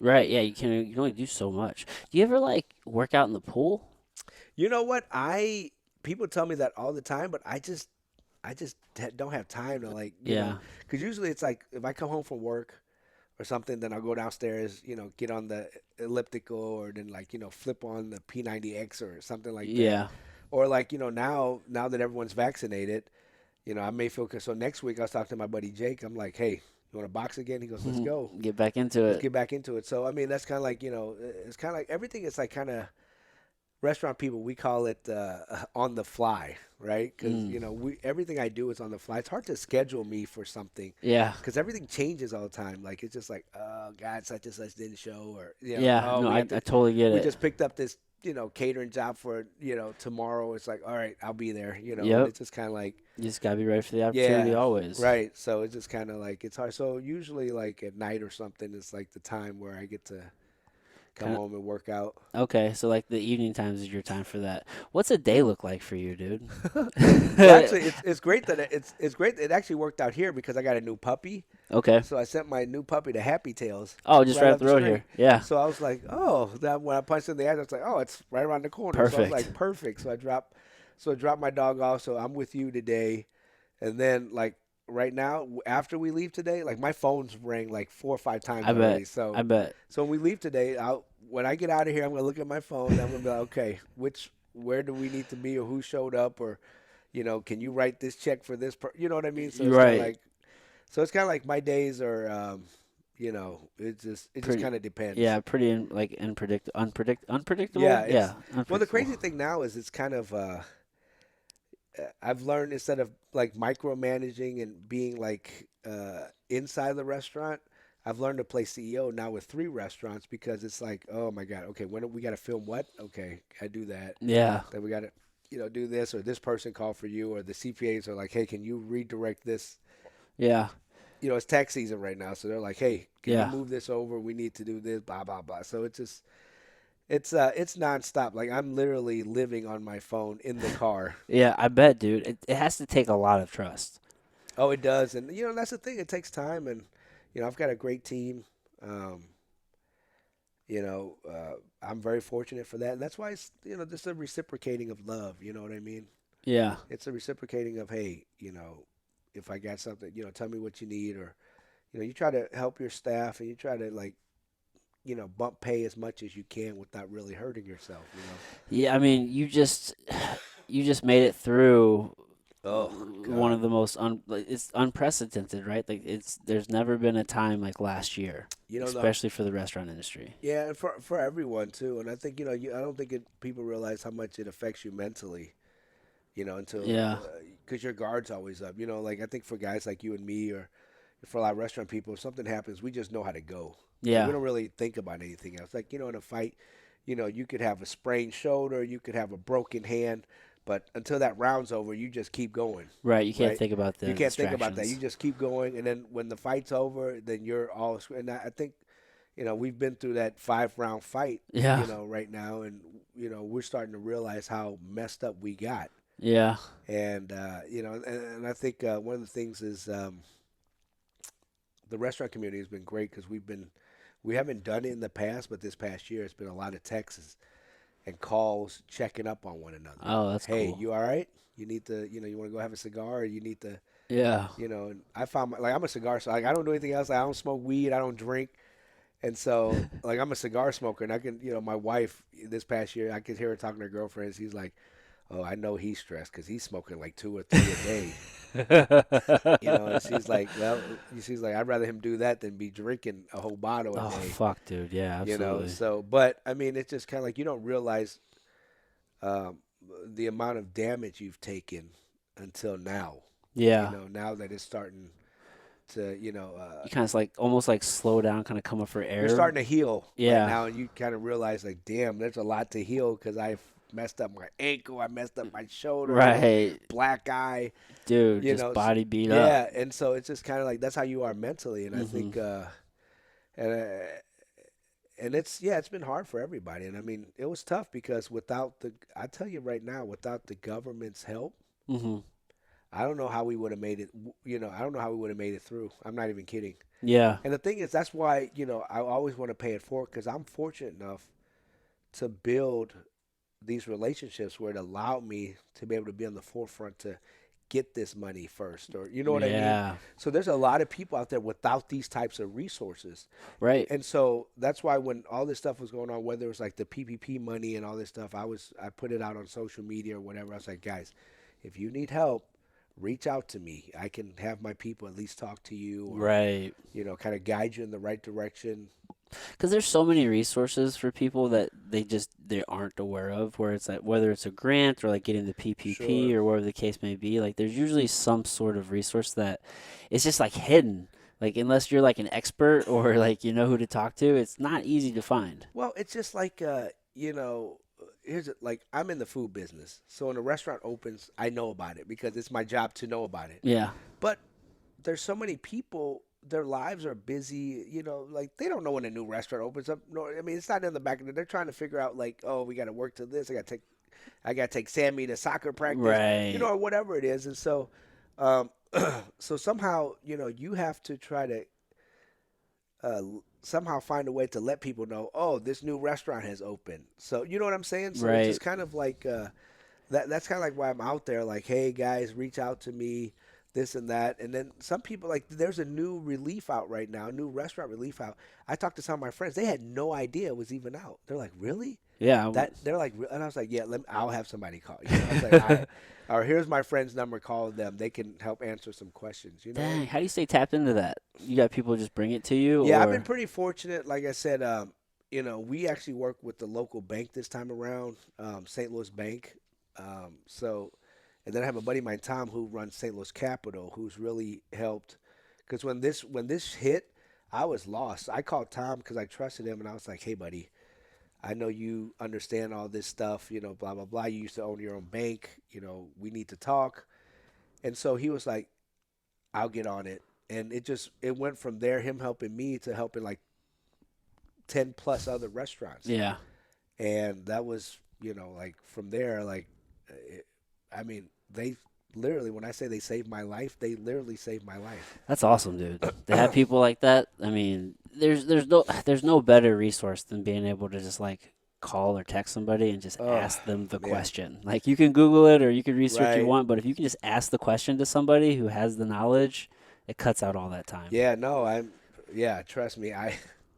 Right. Yeah. You can only do so much. Do you ever like work out in the pool? You know what? People tell me that all the time, but don't have time to like Yeah. because usually it's like if I come home from work or something, then I'll go downstairs, get on the elliptical or then like flip on the P90X or something like that, Yeah. or like now that everyone's vaccinated, I may feel so next week I was talking to my buddy Jake. I'm like, hey, you want to box again? He goes, let's go. Get back into Let's it. get back into it. So I mean, that's kind of like it's kind of like everything is like kind of restaurant people, we call it on the fly, right? Because Mm. we everything I do is on the fly. It's hard to schedule me for something Yeah. because everything changes all the time. Like it's just like, oh God, such and such didn't show, or Yeah. oh No, I totally get we it. just picked up this catering job for tomorrow. It's like, all right, I'll be there, and Yep. it's just kind of like, You just gotta be ready for the opportunity yeah, always. right. So it's just kind of like it's hard. So usually like at night or something, it's like the time where I get to come Kind home and work out. Okay, so like the evening times is your time for that. What's a day look like for you, dude? Well, actually, it's great that it's great. It actually worked out here because I got a new puppy. Okay. So I sent my new puppy to Happy Tails Oh, just right right up up the the road street. here. Yeah. So I was like, oh, that when I punched in the address, I was like, oh, it's right around the corner. So I was Perfect. like, perfect. So I dropped my dog off. So I'm with you today, and then like right now, after we leave today, like my phone's rang like 4 or 5 times I bet. already. So I bet. when we leave today, when I get out of here, I'm gonna look at my phone. And I'm gonna be like, okay, where do we need to be, or who showed up, or can you write this check for this? You know what I mean? So You're it's kind of right. like, my days are, it just Pretty. kind of depends. Yeah. Pretty like unpredictable. Yeah, Yeah. well, the Unpredictable. crazy thing now is it's kind of, I've learned instead of like micromanaging and being like inside the restaurant, I've learned to play CEO now with 3 restaurants because it's like, oh my God, okay, when do we got to film what? Okay, I do that. Yeah. Then we got to, do this, or this person called for you, or the CPAs are like, hey, can you redirect this? Yeah. It's tax season right now, so they're like, hey, can you Yeah. move this over? We need to do this, blah blah blah. So it's just it's nonstop. Like I'm literally living on my phone in the car. Yeah. I bet, dude. It has to take a lot of trust. Oh, it does, and that's the thing. It takes time, and I've got a great team. Um, I'm very fortunate for that, and that's why it's just a reciprocating of love. You know what I mean? Yeah. It's a reciprocating of, hey, if I got something, tell me what you need, or you try to help your staff, and you try to like bump pay as much as you can without really hurting yourself. Yeah. I mean, you just made it through Oh one God. of the most like, it's unprecedented, right? Like there's never been a time like last year, The especially for the restaurant industry. Yeah, and for everyone too. And I think I don't think people realize how much it affects you mentally. Until Yeah. because your guard's always up. Like I think for guys like you and me, or for a lot of restaurant people, if something happens, we just know how to go. Like we Yeah. don't really think about anything else. Like in a fight, you could have a sprained shoulder, you could have a broken hand, but until that round's over, you just keep going, Right. You can't right? think about You the can't think about that. You distractions. just keep going, and then when the fight's over, then you're all. And I think we've been through that 5 round fight, Yeah. right now, and we're starting to realize how messed up we got. Yeah. And and I think one of the things is the restaurant community has been great because we haven't done it in the past, but this past year it's been a lot of texts and calls checking up on one another. Oh, that's Hey, cool. you all right? You need to, you want to go have a cigar, or you need to, Yeah. and I found like I'm a cigar, so like I don't do anything else. Like, I don't smoke weed, I don't drink, and so like I'm a cigar smoker, and I can, my wife this past year, I could hear her talking to her girlfriends. He's like, "Oh, I know he's stressed because he's smoking like 2 or 3 a day." And she's like, "Well," she's like, "I'd rather him do that than be drinking a whole bottle a Oh, day." fuck, dude. Yeah, absolutely. So, but I mean, it's just kind of like you don't realize um, the amount of damage you've taken until now. Yeah. Now that it's starting to, You kind of like almost like slow down, kind of come up for you're air. starting to heal right Yeah. now, and you kind of realize, like, damn, there's a lot to heal because I messed up my ankle, I messed up my shoulder, I got Right. black eye, Dude, you just know. body beat up. Yeah, and so it's just kind of like that's how you are mentally, and I Hmm. think, and uh, and it's been hard for everybody, and I mean, it was tough because I tell you right now, without the government's help. Hmm. I don't know how we would have made it. I don't know how we would have made it through. I'm not even kidding. Yeah. And the thing is, that's why I always want to pay it forward because I'm fortunate enough to build these relationships where it allowed me to be able to be on the forefront to get this money first, or you know what I mean. Yeah. So there's a lot of people out there without these types of resources, Right. and so that's why when all this stuff was going on, whether it was like the PPP money and all this stuff, I put it out on social media or whatever. I was like, guys, if you need help, reach out to me. I can have my people at least talk to you or, Right. kind of guide you in the right direction. Because there's so many resources for people that they aren't aware of. Where it's like whether it's a grant or like getting the PPP Sure. or whatever the case may be. Like there's usually some sort of resource that it's just like hidden. Like unless you're like an expert or like you know who to talk to, it's not easy to find. Well, it's just like, like I'm in the food business. So when a restaurant opens, I know about it because it's my job to know about it. Yeah. But there's so many people, their lives are busy, like they don't know when a new restaurant opens up. No, I mean, it's not in the back of it. They're trying to figure out like, oh, we got to work to this. I got to take Sammy to soccer practice, Right. or whatever it is. And so, um, so somehow, you have to try to somehow find a way to let people know, oh, this new restaurant has opened. So you know what I'm saying? So it's Right. just kind of like that's kind of like why I'm out there. Like, hey guys, reach out to me, this and that. And then some people like there's a new relief out right now, a new restaurant relief out. I talked to some of my friends; they had no idea it was even out. They're like, really? Yeah. That they're like, and I was like, yeah, I'll have somebody call. I was like, or here's my friend's number. Call them. They can help answer some questions. Dang. How do you stay tapped into that? You got people just bring it to you, Yeah, I've been or pretty fortunate. Like I said, we actually work with the local bank this time around, St. Louis Bank. And then I have a buddy of mine, Tom, who runs St. Louis Capital, who's really helped. Because when this hit, I was lost. I called Tom because I trusted him, and I was like, "Hey, buddy, I know you understand all this stuff. Blah blah blah. You used to own your own bank. We need to talk." And so he was like, "I'll get on it." And it went from there, him helping me to helping like 10 plus other restaurants. yeah? And that was, like from there, like, I mean, they literally, when I say they saved my life, they literally saved my life. That's awesome, dude. To have people like that, I mean, there's no better resource than being able to just like call or text somebody and just Oh, ask them the man. question. Like you can Google it or you can research you Right. want, but if you can just ask the question to somebody who has the knowledge, it cuts out all that time. Yeah, no, yeah, trust me.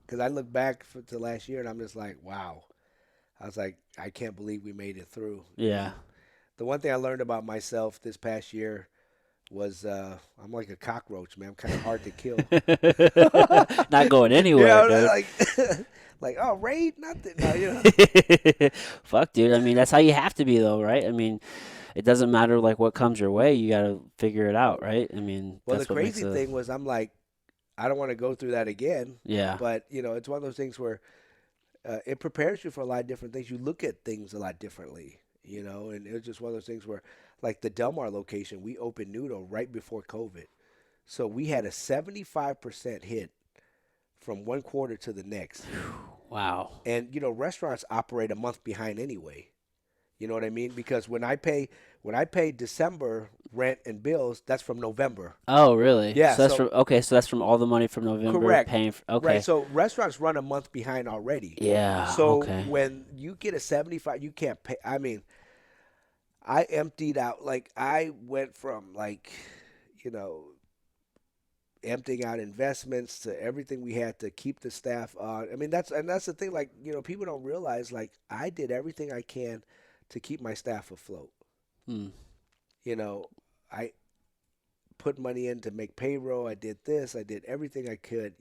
Because I look back to last year and I'm just like, wow. I was like, I can't believe we made it through. Yeah. The one thing I learned about myself this past year was I'm like a cockroach, man. I'm kind of hard to kill. Not going anywhere, Yeah, dude. like, like, oh, raid, nothing. No. Fuck, dude. I mean, that's how you have to be, though, right? I mean, it doesn't matter like what comes your way. You got to figure it out, right? I mean, Well, the that's what makes crazy a thing was, I'm like, I don't want to go through that again. yeah, But it's one of those things where it prepares you for a lot of different things. You look at things a lot differently, and it was just one of those things where, like the Delmar location, we opened Nudo right before COVID. So we had a 75% hit from one quarter to the next. Wow. And restaurants operate a month behind anyway. You know what I mean? Because when I pay December rent and bills, that's from November. Oh, really? Yeah, So that's so from okay. So that's from all the money from November correct. paying. For, Right. okay. So restaurants run a month behind already. Yeah. So Okay. when you get a 75, you can't pay. I mean, I emptied out, like I went from, like, you know, emptying out investments to everything we had to keep the staff on. I mean, that's the thing, like, people don't realize, like, I did everything I can to keep my staff afloat. Hmm. You know, I put money in to make payroll. I did this. I did everything I could.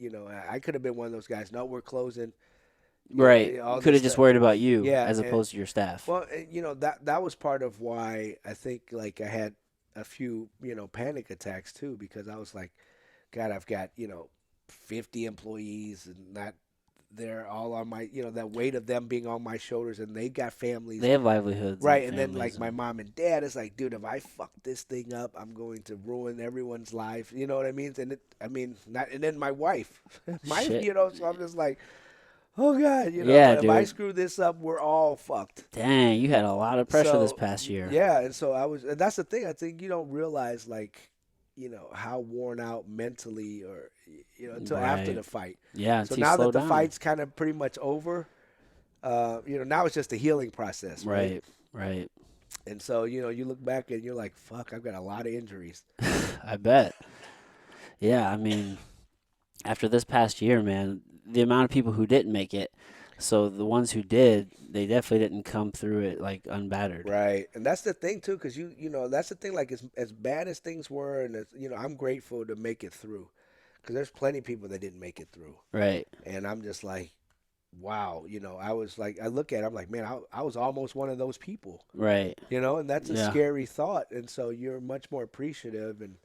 I could have been one of those guys. No, we're closing. Right. All Could this have just stuff. worried about you Yeah, as and opposed to your staff. well, that was part of why I think, like, I had a few panic attacks too, because I was like, God, I've got 50 employees, and that they're all on my, that weight of them being on my shoulders, and they got families. They have livelihoods and Right, and then, like, families my and mom and dad is like, dude, if I fuck this thing up, I'm going to ruin everyone's life. You know what I mean? I mean, not, and then my wife, shit. so I'm just like, oh God, Yeah, if I dude. screw this up, we're all fucked. Dang, you had a lot of pressure this So past year. yeah, and so and that's the thing. I think you don't realize, like, how worn out mentally, or until after Right. the fight. Yeah, So until you now slow that the down. fight's kind of pretty much over, now it's just a healing process, right? Right. Right. And so, you look back and you're like, fuck, I've got a lot of injuries. I bet. Yeah, I mean, after this past year, man, the amount of people who didn't make it, so the ones who did, they definitely didn't come through it like unbattered. Right. And that's the thing too, because that's the thing, like, as bad as things were, and I'm grateful to make it through, because there's plenty of people that didn't make it through. Right. And I'm just like, wow, I was like, I look at it, I'm like, man, I was almost one of those people, Right. and that's a Yeah. scary thought. And so you're much more appreciative, and,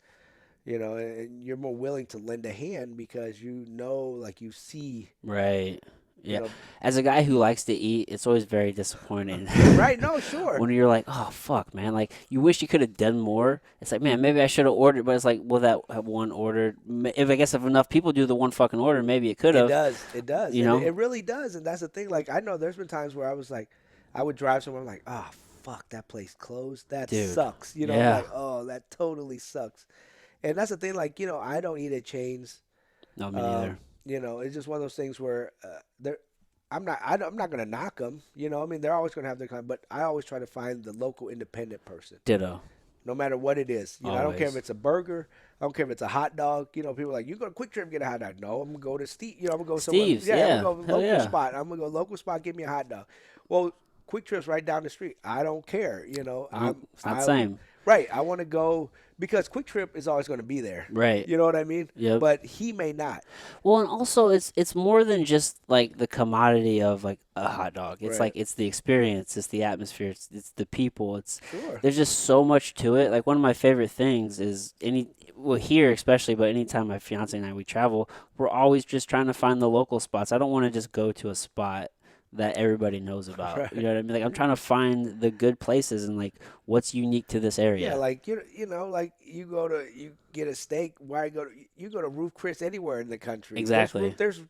and you're more willing to lend a hand, because, like, you see, Right. you Yeah. know, As a guy who likes to eat, it's always very disappointing. right? No, sure. When you're like, oh fuck, man, like you wish you could have done more. It's like, man, maybe I should have ordered, but it's like, well, that one order. If I guess if enough people do the one fucking order, maybe it could It have. does. It does. You And know, it really does. And that's the thing. Like, I know there's been times where I was like, I would drive somewhere, I'm like, oh, fuck, that place closed. That dude. sucks. I'm Yeah. like, oh, that totally sucks. And that's the thing. Like, I don't eat at chains. No, me neither. It's just one of those things where I'm not going to knock them. I mean, they're always going to have their kind, but I always try to find the local independent person, Ditto. no matter what it is. I don't care if Always. it's a burger. I don't care if it's a hot dog. People are like, you go to Quick Trip and get a hot dog. No, I'm gonna go to Steve. I'm gonna go somewhere. Steve's. Yeah, I'm Yeah. gonna go Hell local yeah. spot. I'm gonna go local spot. Give me a hot dog. Well, Quick Trip's right down the street. I don't care. Nope, it's not the I same. right. I want to go because Quick Trip is always going to be there. Right. You know what I mean? Yep. But he may not. Well, and also it's more than just like the commodity of like a hot dog. It's Right. like it's the experience, it's the atmosphere, it's the people. It's Sure. there's just so much to it. Like one of my favorite things is here especially, but anytime my fiance and I we travel, we're always just trying to find the local spots. I don't want to just go to a spot that everybody knows about. Right. You know what I mean? Like I'm trying to find the good places and like what's unique to this area. Yeah, like like you get a steak. Why you go to Roof Chris anywhere in the country? Exactly. There's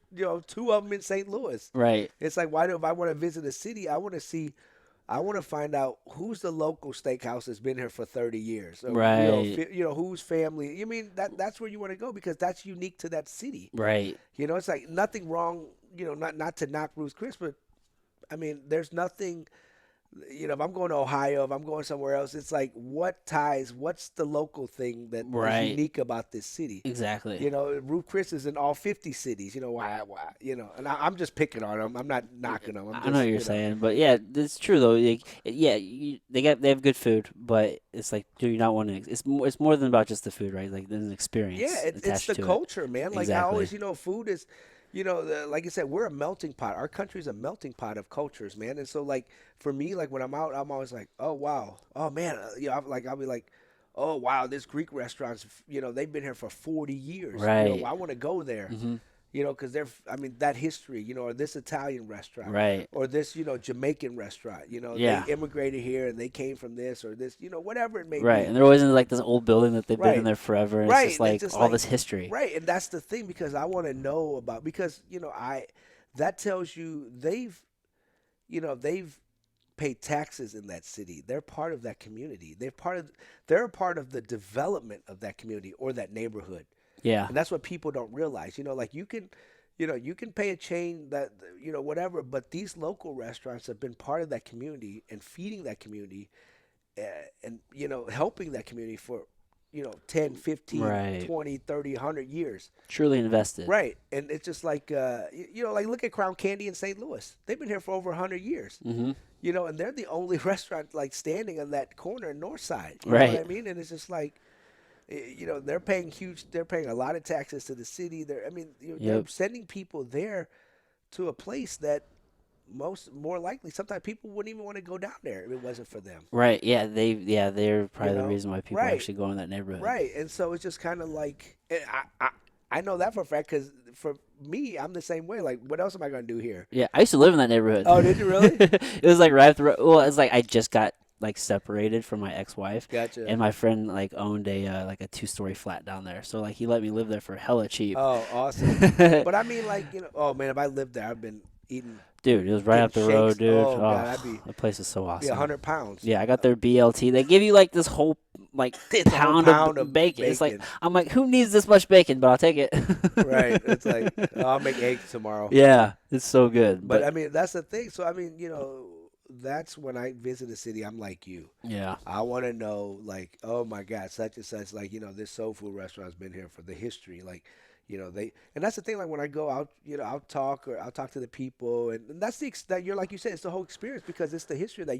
two of them in St. Louis. Right. It's like, why do if I want to visit a city, I want to find out who's the local steakhouse that's been here for 30 years. Or, Right. Whose family. You mean that's where you want to go because that's unique to that city. Right. It's like nothing wrong. Not to knock Ruth Chris, but I mean, there's nothing. If I'm going to Ohio, if I'm going somewhere else, it's like what's the local thing that Right. is unique about this city? Exactly. Ruth Chris is in all 50 cities. Why, and I'm just picking on them. I'm not knocking them. I know what you're saying, but yeah, it's true though. Like, yeah, they have good food, but it's like, do you not want to? It's more than about just the food, right? Like there's an experience. Yeah, it's attached the to culture, man. Like I Exactly. always, food is, like I said, we're a melting pot. Our country's a melting pot of cultures, man. And so, like for me, like when I'm out, I'm always like, oh wow, oh man, I'll be like, oh wow, this Greek restaurant's, they've been here for 40 years. Right. I want to go there. Hmm. Because I mean, that history, or this Italian restaurant, Right. or this, Jamaican restaurant, Yeah. they immigrated here and they came from this or this, whatever it may Right, be. and they're always in like this old building that they've been in Right. there forever. And Right, it's just and like it's just all like- this history. Right, and that's the thing because I want to know about that tells you they've paid taxes in that city. They're part of that community. They're a part of the development of that community or that neighborhood. Yeah. And that's what people don't realize. Like you can pay a chain that whatever, but these local restaurants have been part of that community and feeding that community, and helping that community for 10, 15, Right. 20, 30, 100 years. Truly invested. Right. And it's just like like look at Crown Candy in St. Louis. They've been here for over 100 years. Mm-hmm. And they're the only restaurant like standing on that corner in North Side. You know what Right. I mean? And it's just like they're paying a lot of taxes to the city. They're Yep. sending people there to a place that more likely sometimes people wouldn't even want to go down there if it wasn't for them. Right. They're You probably the know, reason why people right, actually go in that neighborhood. right. And so it's just kind of like I know that for a fact because for me, I'm the same way. Like, what else am I gonna do here? Yeah, I used to live in that neighborhood. Oh, did you really? It was like right through. Well, it's like I just got like separated from my ex-wife, Gotcha. and my friend like owned a like a 2-story flat down there. So like he let me live there for hella cheap. Oh, awesome. But I mean, like, oh man, if I lived there, I've been eating, Dude, it was right getting up the shakes. road, dude. Oh Oh, god, I'd the place is so be awesome. 100 pounds. Yeah, I got their BLT. They give you like this whole like It's a whole pound, pound of of bacon. It's like bacon. I'm like, who needs this much bacon? But I'll take it. Right. It's like I'll make eggs tomorrow. Yeah, it's so good. But I mean, that's the thing. So I mean, that's when I visit a city. I'm like you. yeah, I want to know, like, oh my God, such and such. Like, this soul food restaurant's been here for the history. Like, and that's the thing. Like when I go out, I'll talk to the people, and that's that you're like you said, it's the whole experience because it's the history that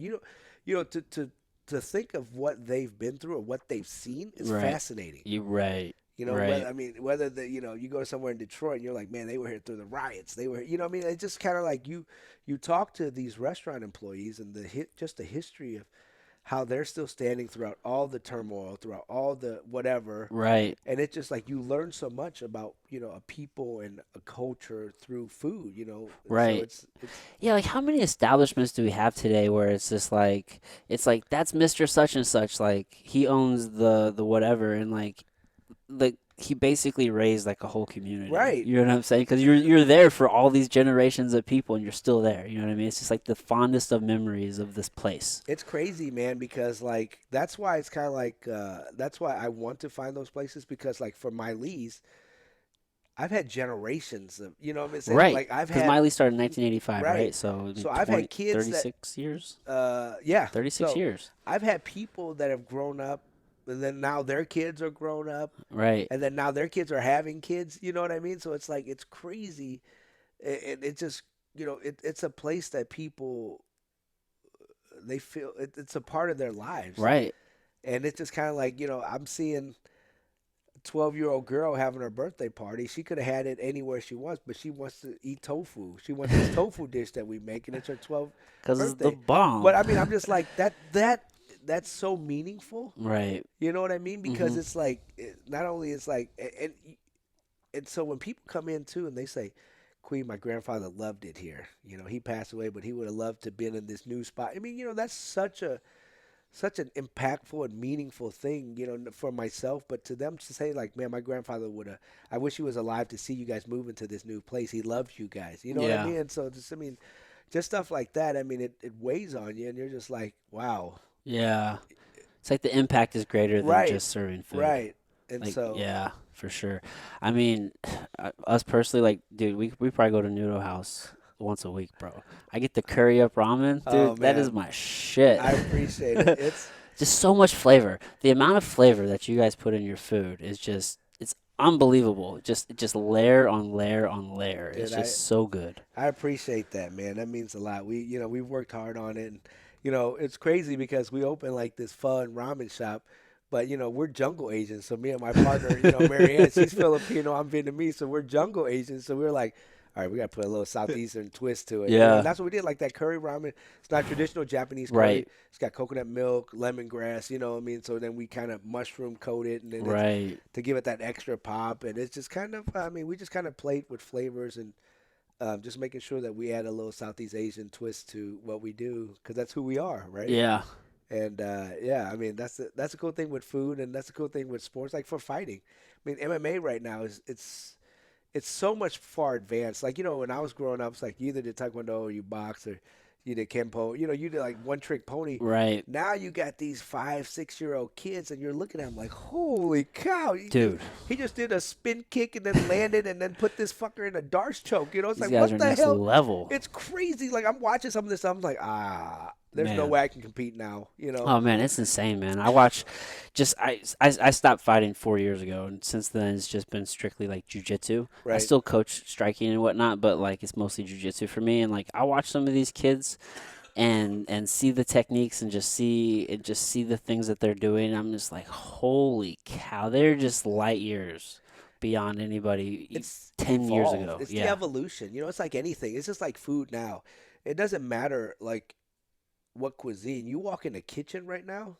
to think of what they've been through or what they've seen is right. fascinating. You right. Whether, Right. I mean, whether you go somewhere in Detroit and you're like, man, they were here through the riots. They were, I mean, it's just kind of like you talk to these restaurant employees and just the history of how they're still standing throughout all the turmoil, throughout all the whatever, Right. and it's just like you learn so much about a people and a culture through food. And so Right. it's Yeah, like how many establishments do we have today where it's like that's Mr. Such and Such, like he owns the whatever, and like he basically raised like a whole community. right. You know what I'm saying? Because you're there for all these generations of people, and you're still there. You know what I mean? It's just like the fondest of memories of this place. It's crazy, man, because like that's why it's kind of like that's why I want to find those places because like for my lease, I've had generations of what I'm saying. Right. Like I've Because had Miley started in 1985, right. right? So So I've had kids 36 years. yeah. 36 So years. I've had people that have grown up, and then now their kids are grown up, Right. and then now their kids are having kids. You know what I mean? So it's like it's crazy, and it just it's a place that people they feel it's a part of their lives, Right. and it's just kind of like I'm seeing. 12-year-old girl having her birthday party. She could have had it anywhere she wants, but she wants to eat tofu. She wants this tofu dish that we make, and it's her 12th Because it's the birthday. bomb. But I mean, I'm just like that's so meaningful. Right. You know what I mean? Because Mhm. it's like not only it's like and so when people come in too and they say, "Queen, my grandfather loved it here. He passed away, but he would have loved to been in this new spot." I mean, that's such an impactful and meaningful thing, for myself, but to them to say like, man, my grandfather would have, I wish he was alive to see you guys move into this new place. He loved you guys. You know what I Yeah. mean? And so just, I mean, just stuff like that. I mean, it weighs on you and you're just like, wow. Yeah. It's like the impact is greater than Right. just serving food. Right. And Like, so, yeah, for sure. I mean, us personally, like, dude, we probably go to Noodle House once a week, bro. I get the curry up ramen, dude. Oh, That is man. my shit. I appreciate it. It's, Just so much flavor. The amount of flavor that you guys put in your food is just it's unbelievable. Just layer on layer on layer. It's Dude, just so good. I appreciate that, man. That means a lot. We've worked hard on it, and it's crazy because we opened like this fun ramen shop, but we're jungle Asians. So me and my partner, Marianne, she's Filipino, I'm Vietnamese, so we're jungle Asians. So we're like, all right, we got to put a little southeastern twist to it. Yeah. And that's what we did. Like that curry ramen, it's not traditional Japanese curry. Right. It's got coconut milk, lemongrass. You know what I mean? So then we kind of mushroom coat it, and then Right. to give it that extra pop. And it's just kind of, I mean, we just kind of played with flavors and just making sure that we add a little Southeast Asian twist to what we do because that's who we are, right? Yeah. And yeah, I mean that's a cool thing with food, and that's a cool thing with sports, like for fighting. I mean MMA right now it's so much far advanced. Like, when I was growing up, it's like you either did taekwondo or you box or you did kempo. You did like one trick pony. Right, Now you got these 5, 6 year old kids, and you're looking at them like, holy cow! dude. He just did a spin kick and then landed and then put this fucker in a darce choke. It's These like, guys what are the next hell? level, It's crazy. Like I'm watching some of this stuff. I'm like, there's no man. way I can compete now. Oh man, it's insane, man. I watch, just I stopped fighting 4 years ago, and since then it's just been strictly like jujitsu. I Right? still coach striking and whatnot, but like it's mostly jujitsu for me. And like I watch some of these kids and see the techniques and just see the things that they're doing. I'm just like, holy cow, they're just light years beyond anybody It's 10 years evolved. ago. It's the Yeah, evolution. It's like anything. It's just like food now. It doesn't matter like what cuisine. You walk in the kitchen right now.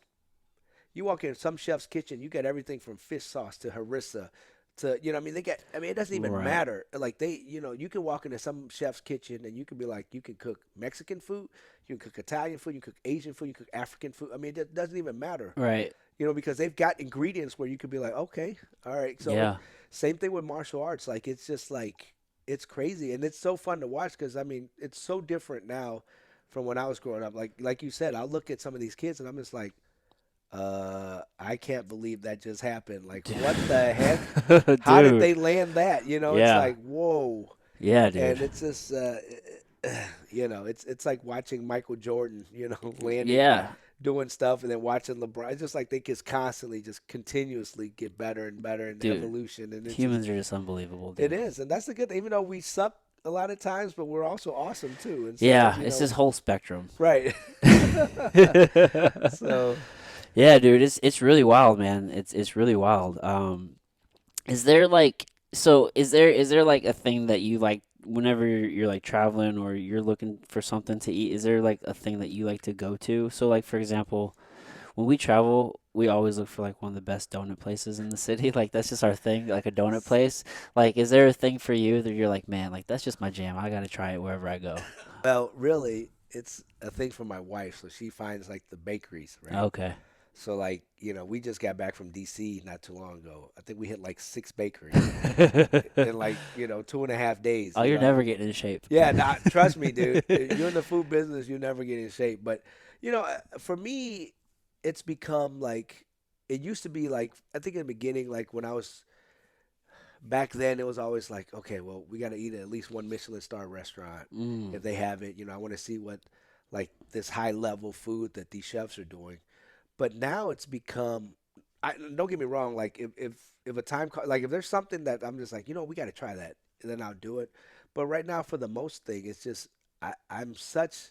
You walk in some chef's kitchen. You got everything from fish sauce to harissa to what I mean. They got. I mean, it doesn't even right, matter. Like you can walk into some chef's kitchen and you can be like, you can cook Mexican food, you can cook Italian food, you can cook Asian food, you can cook African food. I mean, it doesn't even matter. right. Because they've got ingredients where you could be like, okay, all right. So Yeah, same thing with martial arts. Like it's just like it's crazy and it's so fun to watch because I mean it's so different now from when I was growing up. Like you said, I'll look at some of these kids and I'm just like, I can't believe that just happened. Like what the heck? How did dude. they land that? It's Yeah, like whoa. yeah, dude. And it's just it's like watching Michael Jordan, landing Yeah, doing stuff and then watching LeBron. It's just like they just constantly, just continuously get better and better in the dude. evolution. And it's just, Humans are just unbelievable, it dude. is. And that's the good thing. Even though we suck a lot of times, but we're also awesome too. And so, Yeah, it's this whole spectrum. right. So, Yeah, dude, it's really wild, man. It's really wild. Is there like is there like a thing that you like whenever you're like traveling or you're looking for something to eat? Is there like a thing that you like to go to? So like for example, when we travel, we always look for like one of the best donut places in the city. Like that's just our thing, like a donut place. Like is there a thing for you that you're like, man, like that's just my jam. I gotta try it wherever I go. well, really, it's a thing for my wife. So she finds like the bakeries, right? Okay. So, like, we just got back from DC not too long ago. I think we hit like 6 bakeries in like, 2.5 days, Oh, you're never getting in shape. Yeah, nah, trust me, dude. You're in the food business, you never get in shape. But for me, it's become like it used to be like I think in the beginning, like when I was back then, it was always like, okay, well, we got to eat at least one Michelin star restaurant Mm. if they have it. I want to see what like this high level food that these chefs are doing. But now it's become. Don't get me wrong. Like if a like if there's something that I'm just like we got to try that, then I'll do it. But right now, for the most thing, it's just I'm such.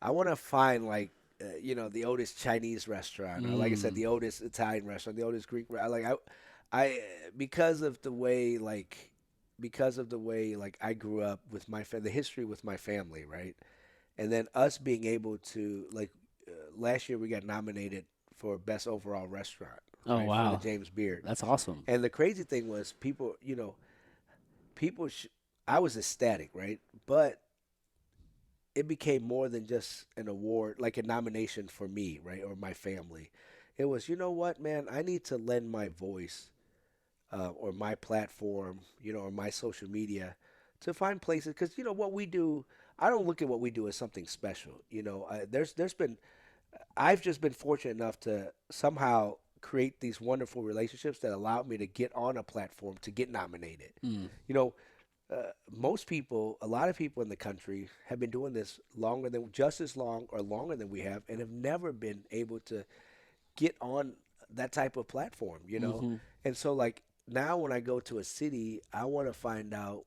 I want to find like the Otis Chinese restaurant, or like I said, Mm. the Otis Italian restaurant, the Otis Greek. Like I because of the way like I grew up with the history with my family, right? And then us being able to like last year we got nominated for best overall restaurant, Oh right, for the wow. James Beard. That's awesome. And the crazy thing was people I was ecstatic, right? But it became more than just an award, like a nomination for me, right, or my family. It was, what, man, I need to lend my voice or my platform, or my social media to find places because what we do. I don't look at what we do as something special. There's been I've just been fortunate enough to somehow create these wonderful relationships that allowed me to get on a platform to get nominated. Mm. You know, most people, a lot of people in the country have been doing this longer than just as long or longer than we have, and have never been able to get on that type of platform. Mm-hmm. And so, like, now when I go to a city, I want to find out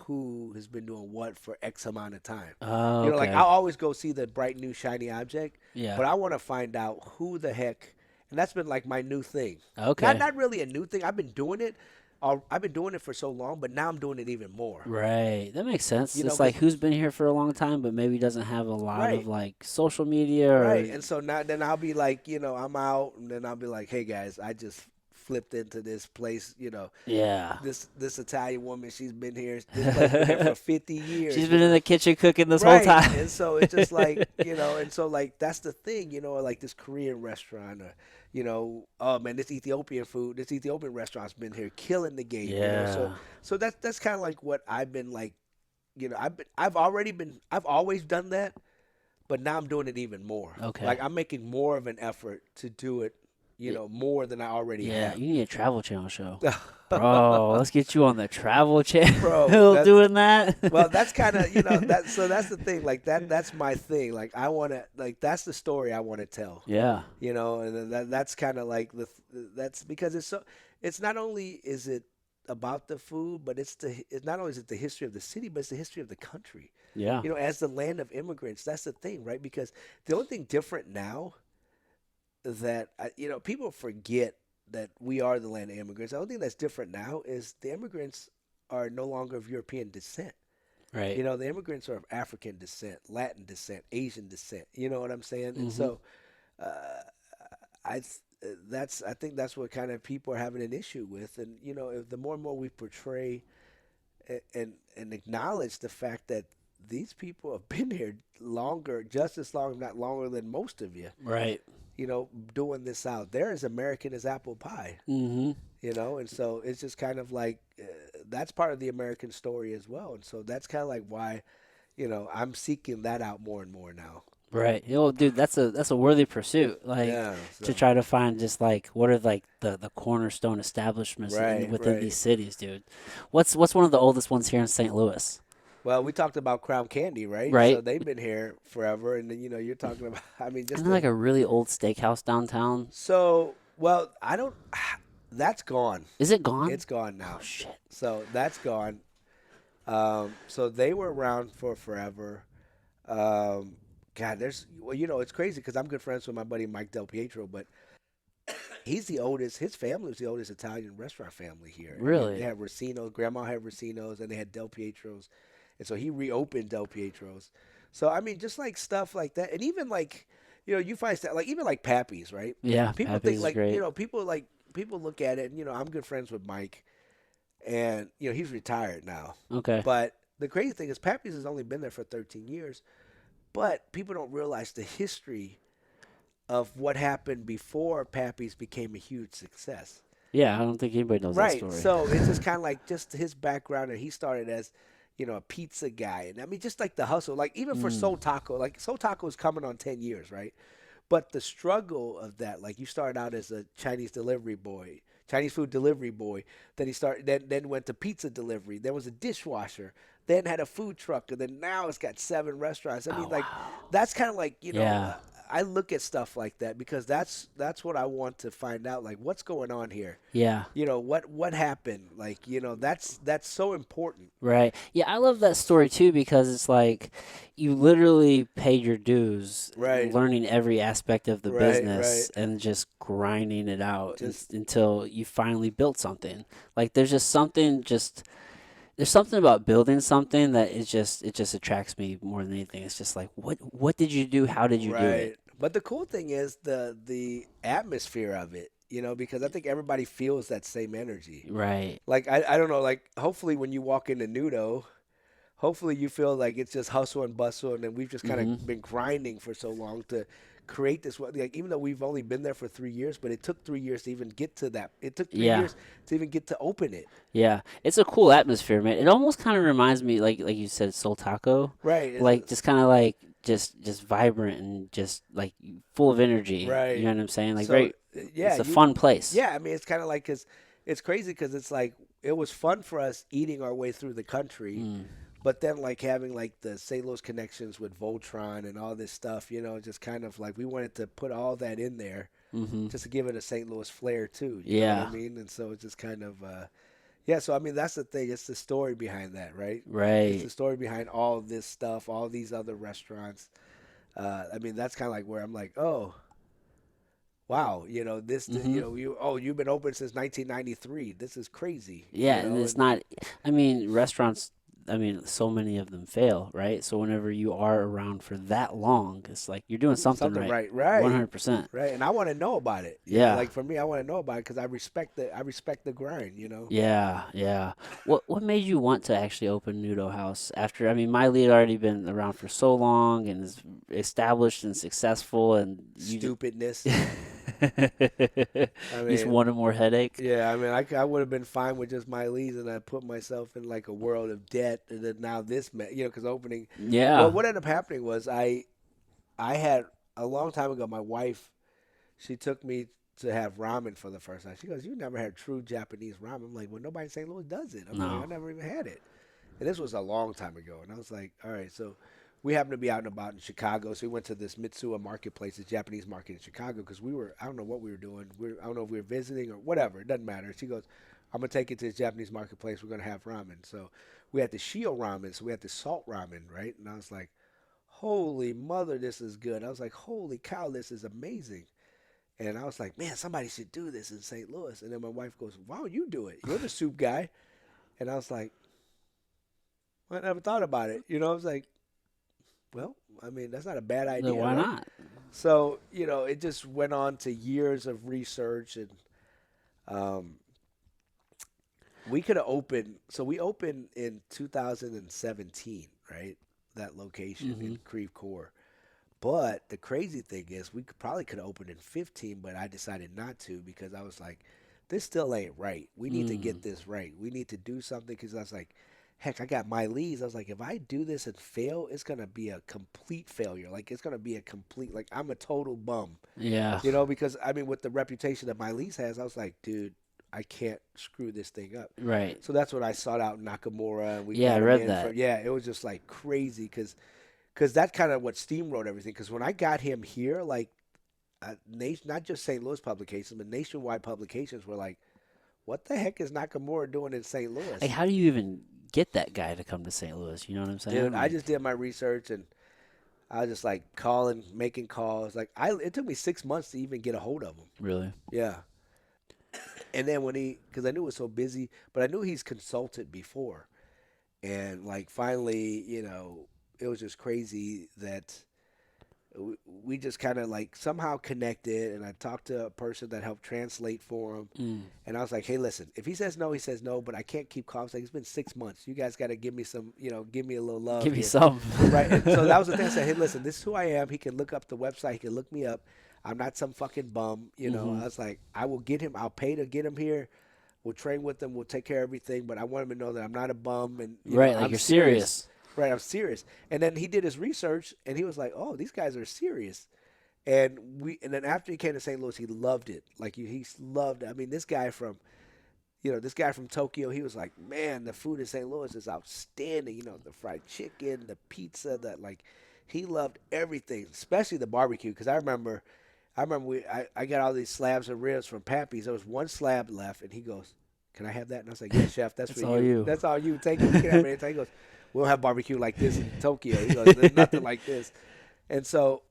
who has been doing what for X amount of time. Oh, Like okay. I'll always go see the bright new shiny object, Yeah. but I want to find out who the heck, and that's been like my new thing. Not Okay. not really a new thing. I've been doing it. I've been doing it for so long, but now I'm doing it even more. Right. That makes sense. It's like Because who's been here for a long time, but maybe doesn't have a lot of right, like social media or. right, and so now then I'll be like, I'm out, and then I'll be like, hey guys, I just flipped into this place. Yeah. This Italian woman, she's been here. This place been here for 50 She's years. been in the kitchen cooking this whole Right. time. And so it's just like, and so like that's the thing, like this Korean restaurant or, oh man, this Ethiopian restaurant's been here killing the game. So Yeah. that's kind of like what I've been like, I've always done that, but now I'm doing it even more. Okay. Like I'm making more of an effort to do it, Y- more than I already Yeah, have. you need a Travel Channel show. Bro, let's get you on the Travel Bro, Channel that's doing that. well, that's kind of, that's the thing. Like that's my thing. Like I want to, like that's the story I want to tell. Yeah. And then that's kind of like that's because it's not only is it about the food, but it's not only is it the history of the city, but it's the history of the country. Yeah. As the land of immigrants, that's the thing, right? Because the only thing different now that people forget that we are the land of immigrants. The only thing that's different now is the immigrants are no longer of European descent. Right. The immigrants are of African descent, Latin descent, Asian descent. You know what I'm saying? And Hmm. so, uh, I I think that's what kind of people are having an issue with. And if the more and more we portray and acknowledge the fact that these people have been here longer, just as long, if not longer than most of you, Right. doing this out there as American as apple pie. Hmm. And so it's just kind of like that's part of the American story as well. And so that's kind of like why, I'm seeking that out more and more now. Right. Dude, that's a worthy pursuit. Like Yeah. to So try to find just like what are like the cornerstone establishments right, within right. these cities, dude. What's one of the oldest ones here in St. Louis? Well, we talked about Crown Candy, right? So Right. they've been here forever, and then you're talking about. I mean, Isn't just there like the a really old steakhouse downtown? so well. I don't. That's gone. Is it gone? It's gone Oh now. shit. So that's gone. So they were around for forever. Um, God, well, it's crazy because I'm good friends with my buddy Mike Del Pietro, but he's the oldest. His family was the oldest Italian restaurant family here. I mean, they Really? had Racino, grandma had Racino's, and they had Del Pietro's, and so he reopened Del Pietro's. So I mean, just like stuff like that, and even like, you find stuff like even like Pappy's, right? Yeah, People Pappy's think is like, great. people look at it, and I'm good friends with Mike, and he's retired now, Okay. but the crazy thing is Pappy's has only been there for 13 years, but people don't realize the history of what happened before Pappy's became a huge success. Yeah, I don't think anybody knows that Right. story. So it's just kind of like just his background, and he started as, a pizza guy, and I mean just like the hustle, like even for Mm. Soul Taco, like Soul Taco is coming on 10 years, right? But the struggle of that, like you started out as a Chinese food delivery boy. Then he started, then went to pizza delivery. Then was a dishwasher. Then had a food truck, and then now it's got 7 restaurants. I mean, Oh like wow. that's kind of like Yeah. I look at stuff like that because that's what I want to find out. Like what's going on here? Yeah. What happened? Like that's so important. Right. Yeah, I love that story too because it's like you literally paid your dues, Right. learning every aspect of the Right. Right. business and just grinding it out Just until you finally built something. Like there's something about building something that it just attracts me more than anything. It's just like what did you do? How did you do right. it? But the cool thing is the atmosphere of it. Because I think everybody feels that same energy. Right. Like I don't know. Like hopefully when you walk into Nudo, hopefully you feel like it's just hustle and bustle, and then we've just kind Mhm. of been grinding for so long to create this. Like even though we've only been there for 3 years, but it took 3 years to even get to that. It took three Yeah. years to even get to open it. Yeah. It's a cool atmosphere, man. It almost kind of reminds me like you said Soul Taco, Right. like just kind of like just vibrant and just like full of energy. You Right. know what I'm saying? Like So very yeah, it's a fun place. yeah. I mean, it's kind of like because it's crazy because it's like it was fun for us eating our way through the country, Mm. but then like having like the St. Louis connections with Voltron and all this stuff, just kind of like we wanted to put all that in there Mhm. just to give it a St. Louis flair too. You know what Yeah. I mean? And so it's just kind of yeah. So I mean, that's the thing. It's the story behind that, right? It's the Right. story behind all this stuff, all these other restaurants. I mean, that's kind of like where I'm like, oh, wow, Mhm. you've been open since 1993. This is crazy, Yeah, and it's and not. I mean, restaurants I mean, so many of them fail, right? So whenever you are around for that long, it's like you're doing something Something right. right, right, 100%. right. And I want to know about it. Yeah. Like for me, I want to know about it because I respect the grind. Yeah, yeah. What made you want to actually open Nudo House after? I mean, Miley had already been around for so long and is established and successful, and you just Stupidness. I you just mean, wanted more headache. yeah. I mean, I would have been fine with just my leads, and I put myself in like a world of debt, and then now this, because opening. Well, Yeah. what ended up happening was I had a long time ago. My wife, she took me to have ramen for the first time. She goes, "You never had true Japanese ramen." I'm like, "Well, nobody in St. Louis does it." I'm like, "I No. never even had it." And this was a long time ago. And I was like, "All right." So we happened to be out and about in Chicago. So we went to this Mitsuya marketplace, this Japanese market in Chicago, because I don't know what we were doing. I don't know if we were visiting or whatever. It doesn't matter. She goes, "I'm going to take you to this Japanese marketplace. We're going to have ramen." So we had the Shio ramen. So we had the salt ramen, right? And I was like, "Holy mother, this is good." I was like, "Holy cow, this is amazing." And I was like, "Man, somebody should do this in St. Louis." And then my wife goes, "Why don't you do it? You're the soup guy." And I was like, "Well, I never thought about it." I was like, "Well, I mean, that's not a bad Then idea, why right?" not? So, it just went on to years of research. And um, we could have opened, so we opened in 2017, right? That location Hmm. in Creve Coeur. But the crazy thing is, probably could have opened in 15, but I decided not to because I was like, this still ain't right. We need to Mm. get this right. We need to do something because I was like, heck, I got my leads. I was like, if I do this and fail, it's going to be a complete failure. Like, it's going to be a complete, like, I'm a total bum, Yeah. because I mean, with the reputation that my leads has, I was like, dude, I can't screw this thing up. Right. So that's when I sought out Nakamura and we Yeah, I got him read in that. from, yeah, it was just like crazy because that kind of what steamrolled everything. Because when I got him here, like not just St. Louis publications, but nationwide publications were like, "What the heck is Nakamura doing in St. Like, Louis?" how do you even get that guy to come to St. Louis? You know what I'm Dude, saying? I Like, just did my research and I was just like calling, making calls. Like it took me 6 months to even get a hold of him. really? Yeah, and then because I knew it was so busy, but I knew he's consulted before, and like finally, it was just crazy that we just kind of like somehow connected. And I talked to a person that helped translate for him. Mm. And I was like, "Hey, listen, if he says no, he says no, but I can't keep calm." Like, it's been 6 months. You guys got to give me some, give me a little love Give me here. some. Right. And so that was the thing. I said, "Hey, listen, this is who I am." He can look up the website. He can look me up. I'm not some fucking bum. Hmm. I was like, I will get him. I'll pay to get him here. We'll train with him. We'll take care of everything. But I want him to know that I'm not a bum. And, Right, like I'm you're serious. serious. Right. I'm serious. And then he did his research and he was like, "Oh, these guys are serious." And then after he came to St. Louis, he loved it. Like he loved it. I mean, this guy from Tokyo, he was like, "Man, the food in St. Louis is outstanding. The fried chicken, the pizza, that like he loved everything, especially the barbecue." Because I got all these slabs of ribs from Pappy's. There was one slab left, and he goes, "Can I have that?" And I was like, "Yeah, chef, that's for That's all you. you. That's all you. Take it. You can have it anytime." He goes, "We don't have barbecue like this in Tokyo." He goes, "There's nothing like this." And so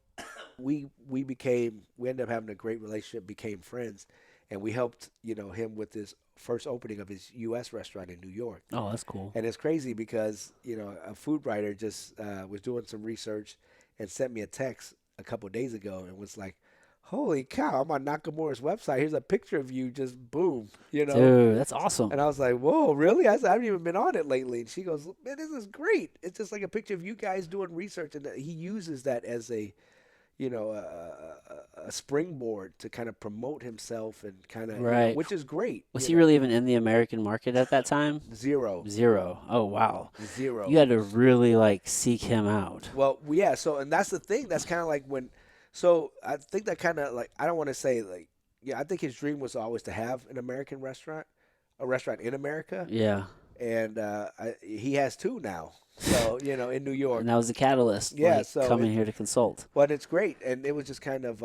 we ended up having a great relationship, became friends, and we helped him with his first opening of his U.S. restaurant in New York. Oh, that's cool. And it's crazy because a food writer just was doing some research and sent me a text a couple of days ago and was like, "Holy cow! I'm on Nakamura's website. Here's a picture of you. Just boom." Dude, that's awesome. And I was like, "Whoa, really?" I said, "I haven't even been on it lately." And she goes, "Man, this is great. It's just like a picture of you guys doing research." And he uses that as a a springboard to kind of promote himself and kind of, Right. which is great, Was he really even in the American market at that time? Zero, Zero. Oh, wow. You zero. had to really like seek him out. Well, yeah. So, and that's the thing. That's kind of like so I think that kind of like, I don't want to say like, yeah, I think his dream was always to have an American restaurant, a restaurant in America. Yeah. And he has two now. So, in New York. And that was the catalyst, Yeah. like So, coming here to consult. but it's great. And it was just kind of,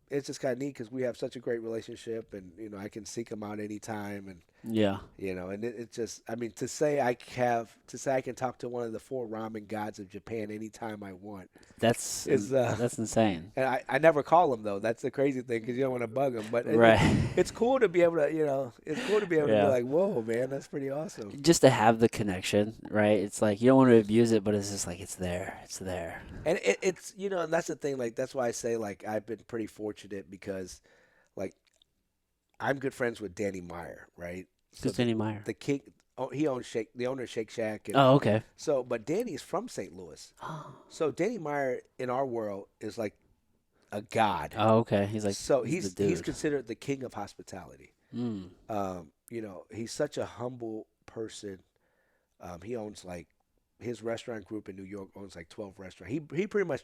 it's just kind of neat because we have such a great relationship and, I can seek him out anytime. And, Yeah. And it just, I mean, to say I can talk to one of the four ramen gods of Japan anytime I want is, That's insane. and I never call them though. That's the crazy thing because you don't want to bug them. But Right. it's cool to be able to, it's cool to be able to be Yeah. like, whoa, man, that's pretty awesome. Just to have the connection, right? It's like you don't want to abuse it, but it's just like it's there. It's there. And it's, and that's the thing. Like, that's why I say, like, I've been pretty fortunate because, like, I'm good friends with Danny Meyer, right? So Who's Danny Meyer? the king, he owns the owner of Shake Shack, and Oh, okay. so, but Danny is from St. Louis. So Danny Meyer in our world is like a god. Oh, okay. So He's the he's dude. considered the king of hospitality. Mm. He's such a humble person. He owns like his restaurant group in New York owns like 12 restaurants. He pretty much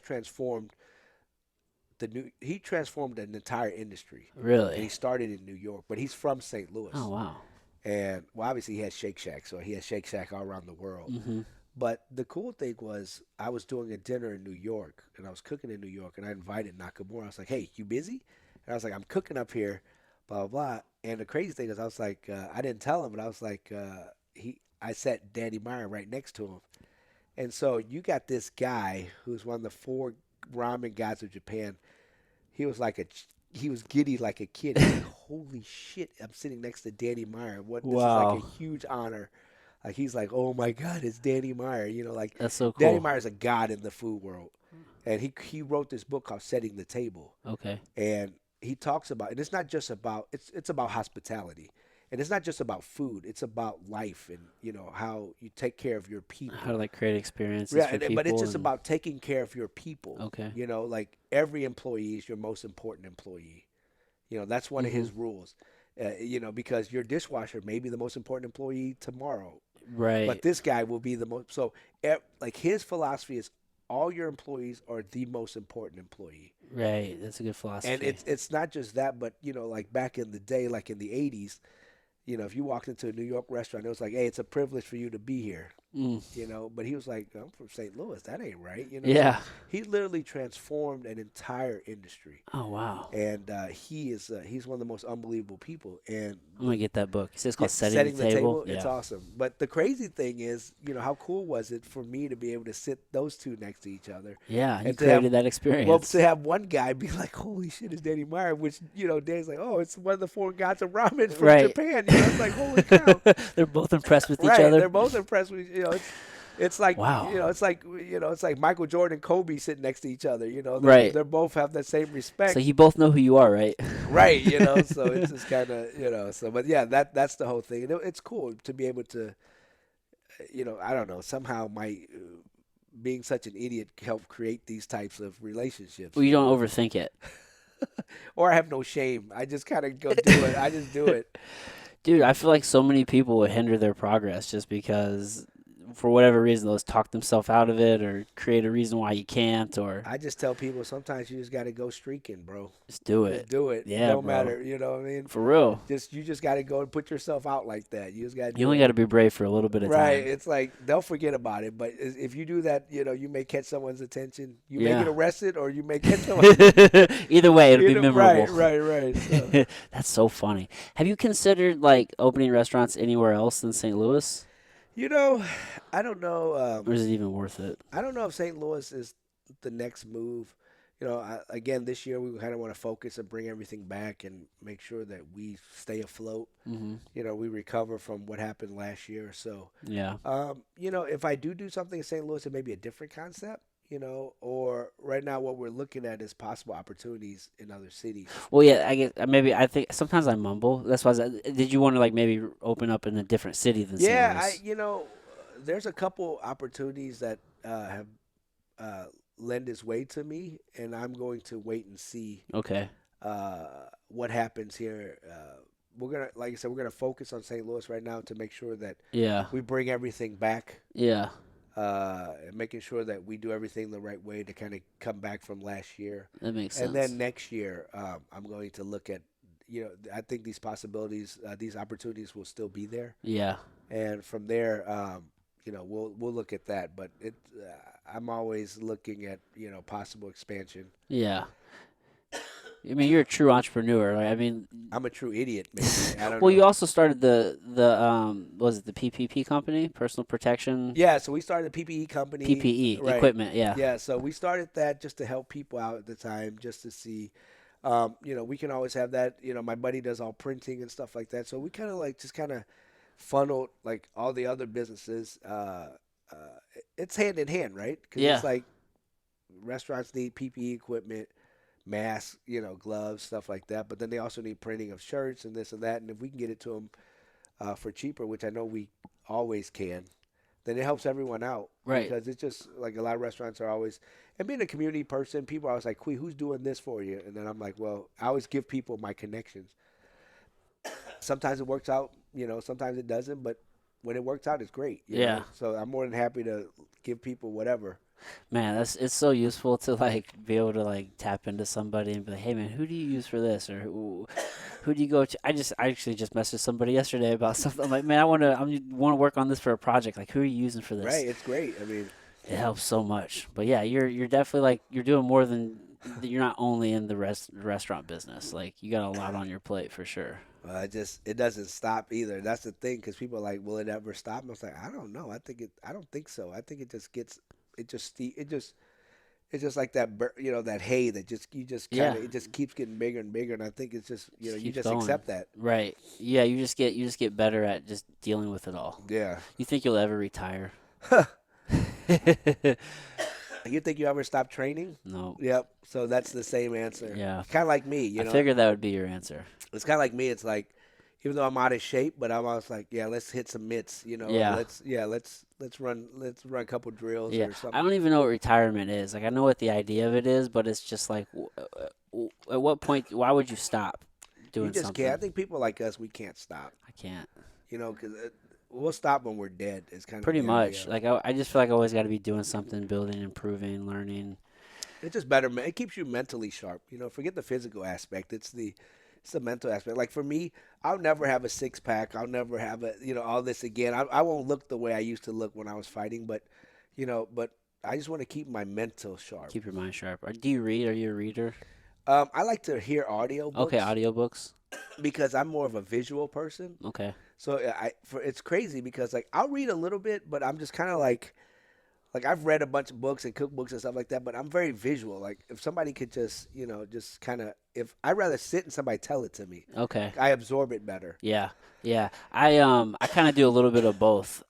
he transformed an entire industry. And he Really? started in New York, but he's from St. Oh, Louis. wow. And well, obviously he has Shake Shack, so he has Shake Shack all around the world. Mm-hmm. But the cool thing was, I was doing a dinner in New York, and I was cooking in New York, and I invited Nakamura. I was like, "Hey, you busy?" And I was like, "I'm cooking up here, blah blah blah." And the crazy thing is, I was like, I didn't tell him, but I was like, I sat Danny Meyer right next to him, and so you got this guy who's one of the four ramen gods of Japan. He was like he was giddy like a kid. He's like, "Holy shit! I'm sitting next to Danny Meyer. What? This is like a Wow. huge honor." Like, he's like, "Oh my God, it's Danny Meyer." Like, That's so Danny cool. Meyer's a god in the food world, and he wrote this book called "Setting the Table," Okay. and he talks about, and it's not just about, it's about hospitality, and it's not just about food. It's about life, and how you take care of your How to people. like create experiences Yeah, for but it's people just and about taking care of your people. okay. Like, every employee is your most important employee. That's one of Mm-hmm. his rules. Because your dishwasher may be the most important employee tomorrow, but Right. this guy will be the most. So, like, his philosophy is all your employees are the most important employee. Right. That's a good And philosophy. it's not just that, but like back in the day, like in the '80s, if you walked into a New York restaurant, it was like, hey, it's a privilege for you to be here. Mm. But he was like, I'm from St. Louis. That ain't right. So Yeah. he literally transformed an entire industry, Oh wow. and he's one of the most unbelievable people. And I'm gonna get that book. You said it's yeah, called Setting the setting the Table. table, it's Yeah. awesome. But the crazy thing is, how cool was it for me to be able to sit those two next to each other, Yeah. You and to have, created that well, to experience. have one guy be like, "Holy shit, it's Danny Meyer," which Danny's like, "Oh, it's one of the four gods of ramen from Right. Japan." It's like, holy cow, They're both impressed with each right? other. They're both impressed with It's like Wow. it's like Michael Jordan and Kobe sitting next to each other. Right. They're both have that same So respect. you both know who you are, right? Right, so it's just kind of, so, but yeah, that's the whole thing. And it's cool to be able to, I don't know, somehow my being such an idiot help create these types of relationships, Well, you don't overthink it. or I have no shame. I just kind of go do it. I just do it. Dude, I feel like so many people would hinder their progress just because, for whatever reason, they'll talk themselves out of it or create a reason why you can't or I just tell people sometimes you just got to go streaking, bro. just do Just it. do it. Yeah, No bro. matter, you know what I mean? For real. You just got to go and put yourself out like that. You just got to You do only it. got to be brave for a little bit of Right. time. It's like they'll forget about it, but if you do that, you may catch someone's attention. You may get Yeah. arrested, or you may get someone. Either way, it'll be Right, memorable. right, right. So, That's so funny. Have you considered like opening restaurants anywhere else than St. Louis? you know, I don't know. Or is it even worth it? I don't know if St. Louis is the next move. Again, this year we kind of want to focus and bring everything back and make sure that we stay afloat. Hmm. We recover from what happened last year. So, Yeah. if I do something in St. Louis, it may be a different concept. Or right now what we're looking at is possible opportunities in other cities. Well, yeah, I guess maybe I think sometimes I mumble. That's why did you want to like maybe open up in a different city than St. Yeah, Louis? there's a couple opportunities that have uh, lend its way to me, and I'm going to wait and see Okay. what happens here. We're gonna, like I said, we're gonna focus on St. Louis right now to make sure that Yeah. we bring everything back, Yeah. and making sure that we do everything the right way to kind of come back from last year. That makes And sense. then next year, I'm going to look at, I think these possibilities, these opportunities will still be there, Yeah. and from there, we'll look at that. But I'm always looking at possible expansion. Yeah. I mean, you're a true entrepreneur, right? I mean, I'm a true idiot, maybe. I don't well, know. you also started the was it the PPP company, personal protection, Yeah, so we started a PPE company, PPE right? equipment, yeah. Yeah, so we started that just to help people out at the time, just to see, we can always have that. My buddy does all printing and stuff like that, so we kind of like just kind of funneled like all the other businesses. It's hand in hand, right? Because it's Yeah. like restaurants need PPE equipment, masks, gloves, stuff like that. But then they also need printing of shirts and this and that. And if we can get it to them for cheaper, which I know we always can, then it helps everyone out Right. because it's just like a lot of restaurants are always, and being a community person, people are always like, Qui, who's doing this for you? And then I'm like, well, I always give people my connections. Sometimes it works out, sometimes it doesn't, but when it works out, it's great. Yeah. So I'm more than happy to give people whatever. Man, it's so useful to like be able to like tap into somebody and be like, "Hey man, who do you use for this?" or who do you go to? I actually just messaged somebody yesterday about something. I'm like, "Man, I want to work on this for a project. Like, who are you using for this?" Right. It's great. I mean, It helps so much. But yeah, you're definitely like you're doing more than you're not only in the restaurant business. Like, you got a lot on your plate for sure. it doesn't stop either. That's the thing because people are like, will it ever stop? And I was like, I don't know. I don't think so. I think it just gets, it's just like that, that hay that you just kind Yeah, of, it just keeps getting bigger and bigger. And I think it's just, just you keeps just going. accept that. Right. Yeah, you just get better at just dealing with it all. Yeah. You think you'll ever retire? You think you ever stop training? No. Yep. So that's the same answer. Yeah. Kind of like me, I figured that would be your answer. It's kind of like me. It's like, even though I'm out of shape, but I'm always like, yeah, let's hit some mitts, or Yeah. let's run a couple drills Yeah. or I something. don't even know what retirement is. Like, I know what the idea of it is, but it's just like, at what point, why would you stop You doing just can't. I something? think people like us, we can't stop, I can't. because we'll stop when we're dead. Is kind of Pretty the much. idea. Like, I just feel like I always got to be doing something, building, improving, learning. It's just better. It keeps you mentally sharp. Forget the physical aspect. It's the mental aspect. Like for me, I'll never have a six pack. I'll never have all this again. I won't look the way I used to look when I was fighting, but I just want to keep my mental sharp. Keep your mind sharp. Do you read? Are you a reader? I like to hear audio Okay, books audiobooks. because I'm more of a visual person. Okay. So it's crazy because like I'll read a little bit, but I'm just kind of like I've read a bunch of books and cookbooks and stuff like that, but I'm very visual. Like if somebody could just, just kind of, if I'd rather sit and somebody tell it to me, Okay. I absorb it better. Yeah, yeah. I kind of do a little bit of both.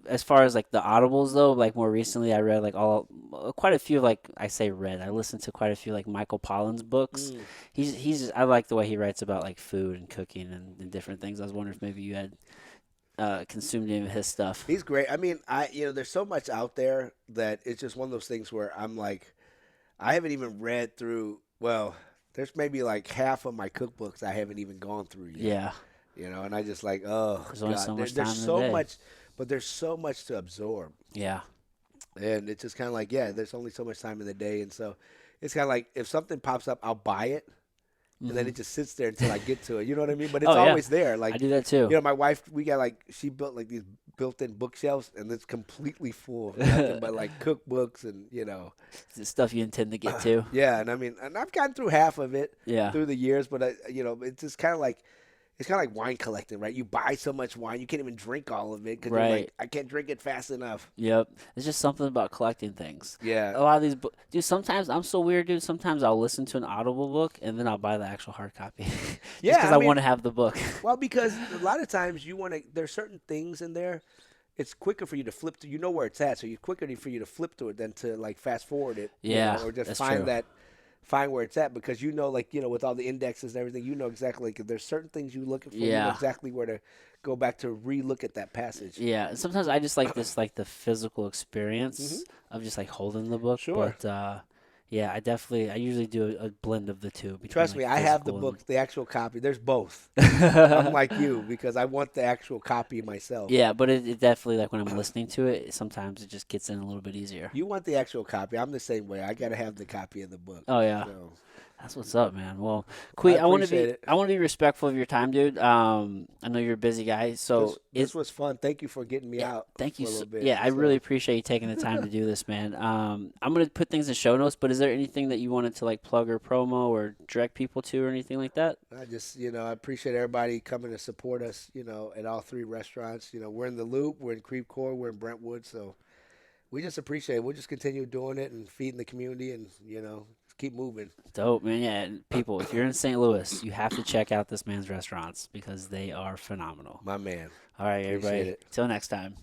As far as like the audibles though, like more recently I read like quite a few, like I say read. I listened to quite a few like Michael Pollan's books. Mm. I like the way he writes about like food and cooking and different things. I was wondering if maybe you had consumed any of his stuff. He's great. I mean, there's so much out there that it's just one of those things where I'm like, I haven't even read through. Well, there's maybe like half of my cookbooks I haven't even gone through yet. Yeah, And I just like, oh there's only God, so much there's time in the so day. much, but there's so much to absorb. Yeah. And it's just kind of like, yeah, there's only so much time in the day. And so it's kind of like if something pops up, I'll buy it. And then Hmm. it just sits there until I get to it. You know what I mean? But it's Oh yeah, always there. Like, I do that too. my wife, we got like, she built like these built in bookshelves and it's completely full of nothing but like cookbooks and. The stuff you intend to get to. Yeah. And I mean, and I've gotten through half of it Yeah. through the years, but it's just kind of like, it's kind of like wine collecting, right? You buy so much wine, you can't even drink all of it because you're Right. like, I can't drink it fast enough. Yep. There's just something about collecting things. Yeah. A lot of these dude, sometimes I'm so weird, dude. Sometimes I'll listen to an Audible book and then I'll buy the actual hard copy. Just Yeah. because I I mean, want to have the book. well, because a lot of times there's certain things in there. It's quicker for you to flip to, where it's at, so it's quicker for you to flip to it than to like fast forward it, Yeah, or just that's find true. find where it's at because like with all the indexes and everything, exactly like if there's certain things you're looking for, Yeah. exactly where to go back to re-look at that passage. Yeah. And sometimes I just like this, like the physical Hmm. experience of just like holding the book. Sure. But yeah, I usually do a blend of the two between Trust like me, I have the physical book, the actual copy. There's both. I'm like you because I want the actual copy myself. Yeah, but it definitely like when I'm listening to it, sometimes it just gets in a little bit easier. You want the actual copy. I'm the same way. I got to have the copy of the book. Oh yeah. So That's what's up, man. Well, I Kui, appreciate it. I want to be respectful of your time, dude. I know you're a busy guy, so This was fun. Thank you for getting me yeah, out thank for you. a little bit. Yeah, I So, really appreciate you taking the time to do this, man. I'm gonna put things in show notes, but is is there anything that you wanted to like plug or promo or direct people to or anything like that? I just, I appreciate everybody coming to support us, at all three restaurants. We're in the Loop, we're in Creve Coeur, we're in Brentwood, so we just appreciate it. We'll just continue doing it and feeding the community and, keep moving. Dope, man. Yeah, and people, if you're in St. Louis, you have to check out this man's restaurants because they are phenomenal. My man. All right, Appreciate everybody. it. Till next time.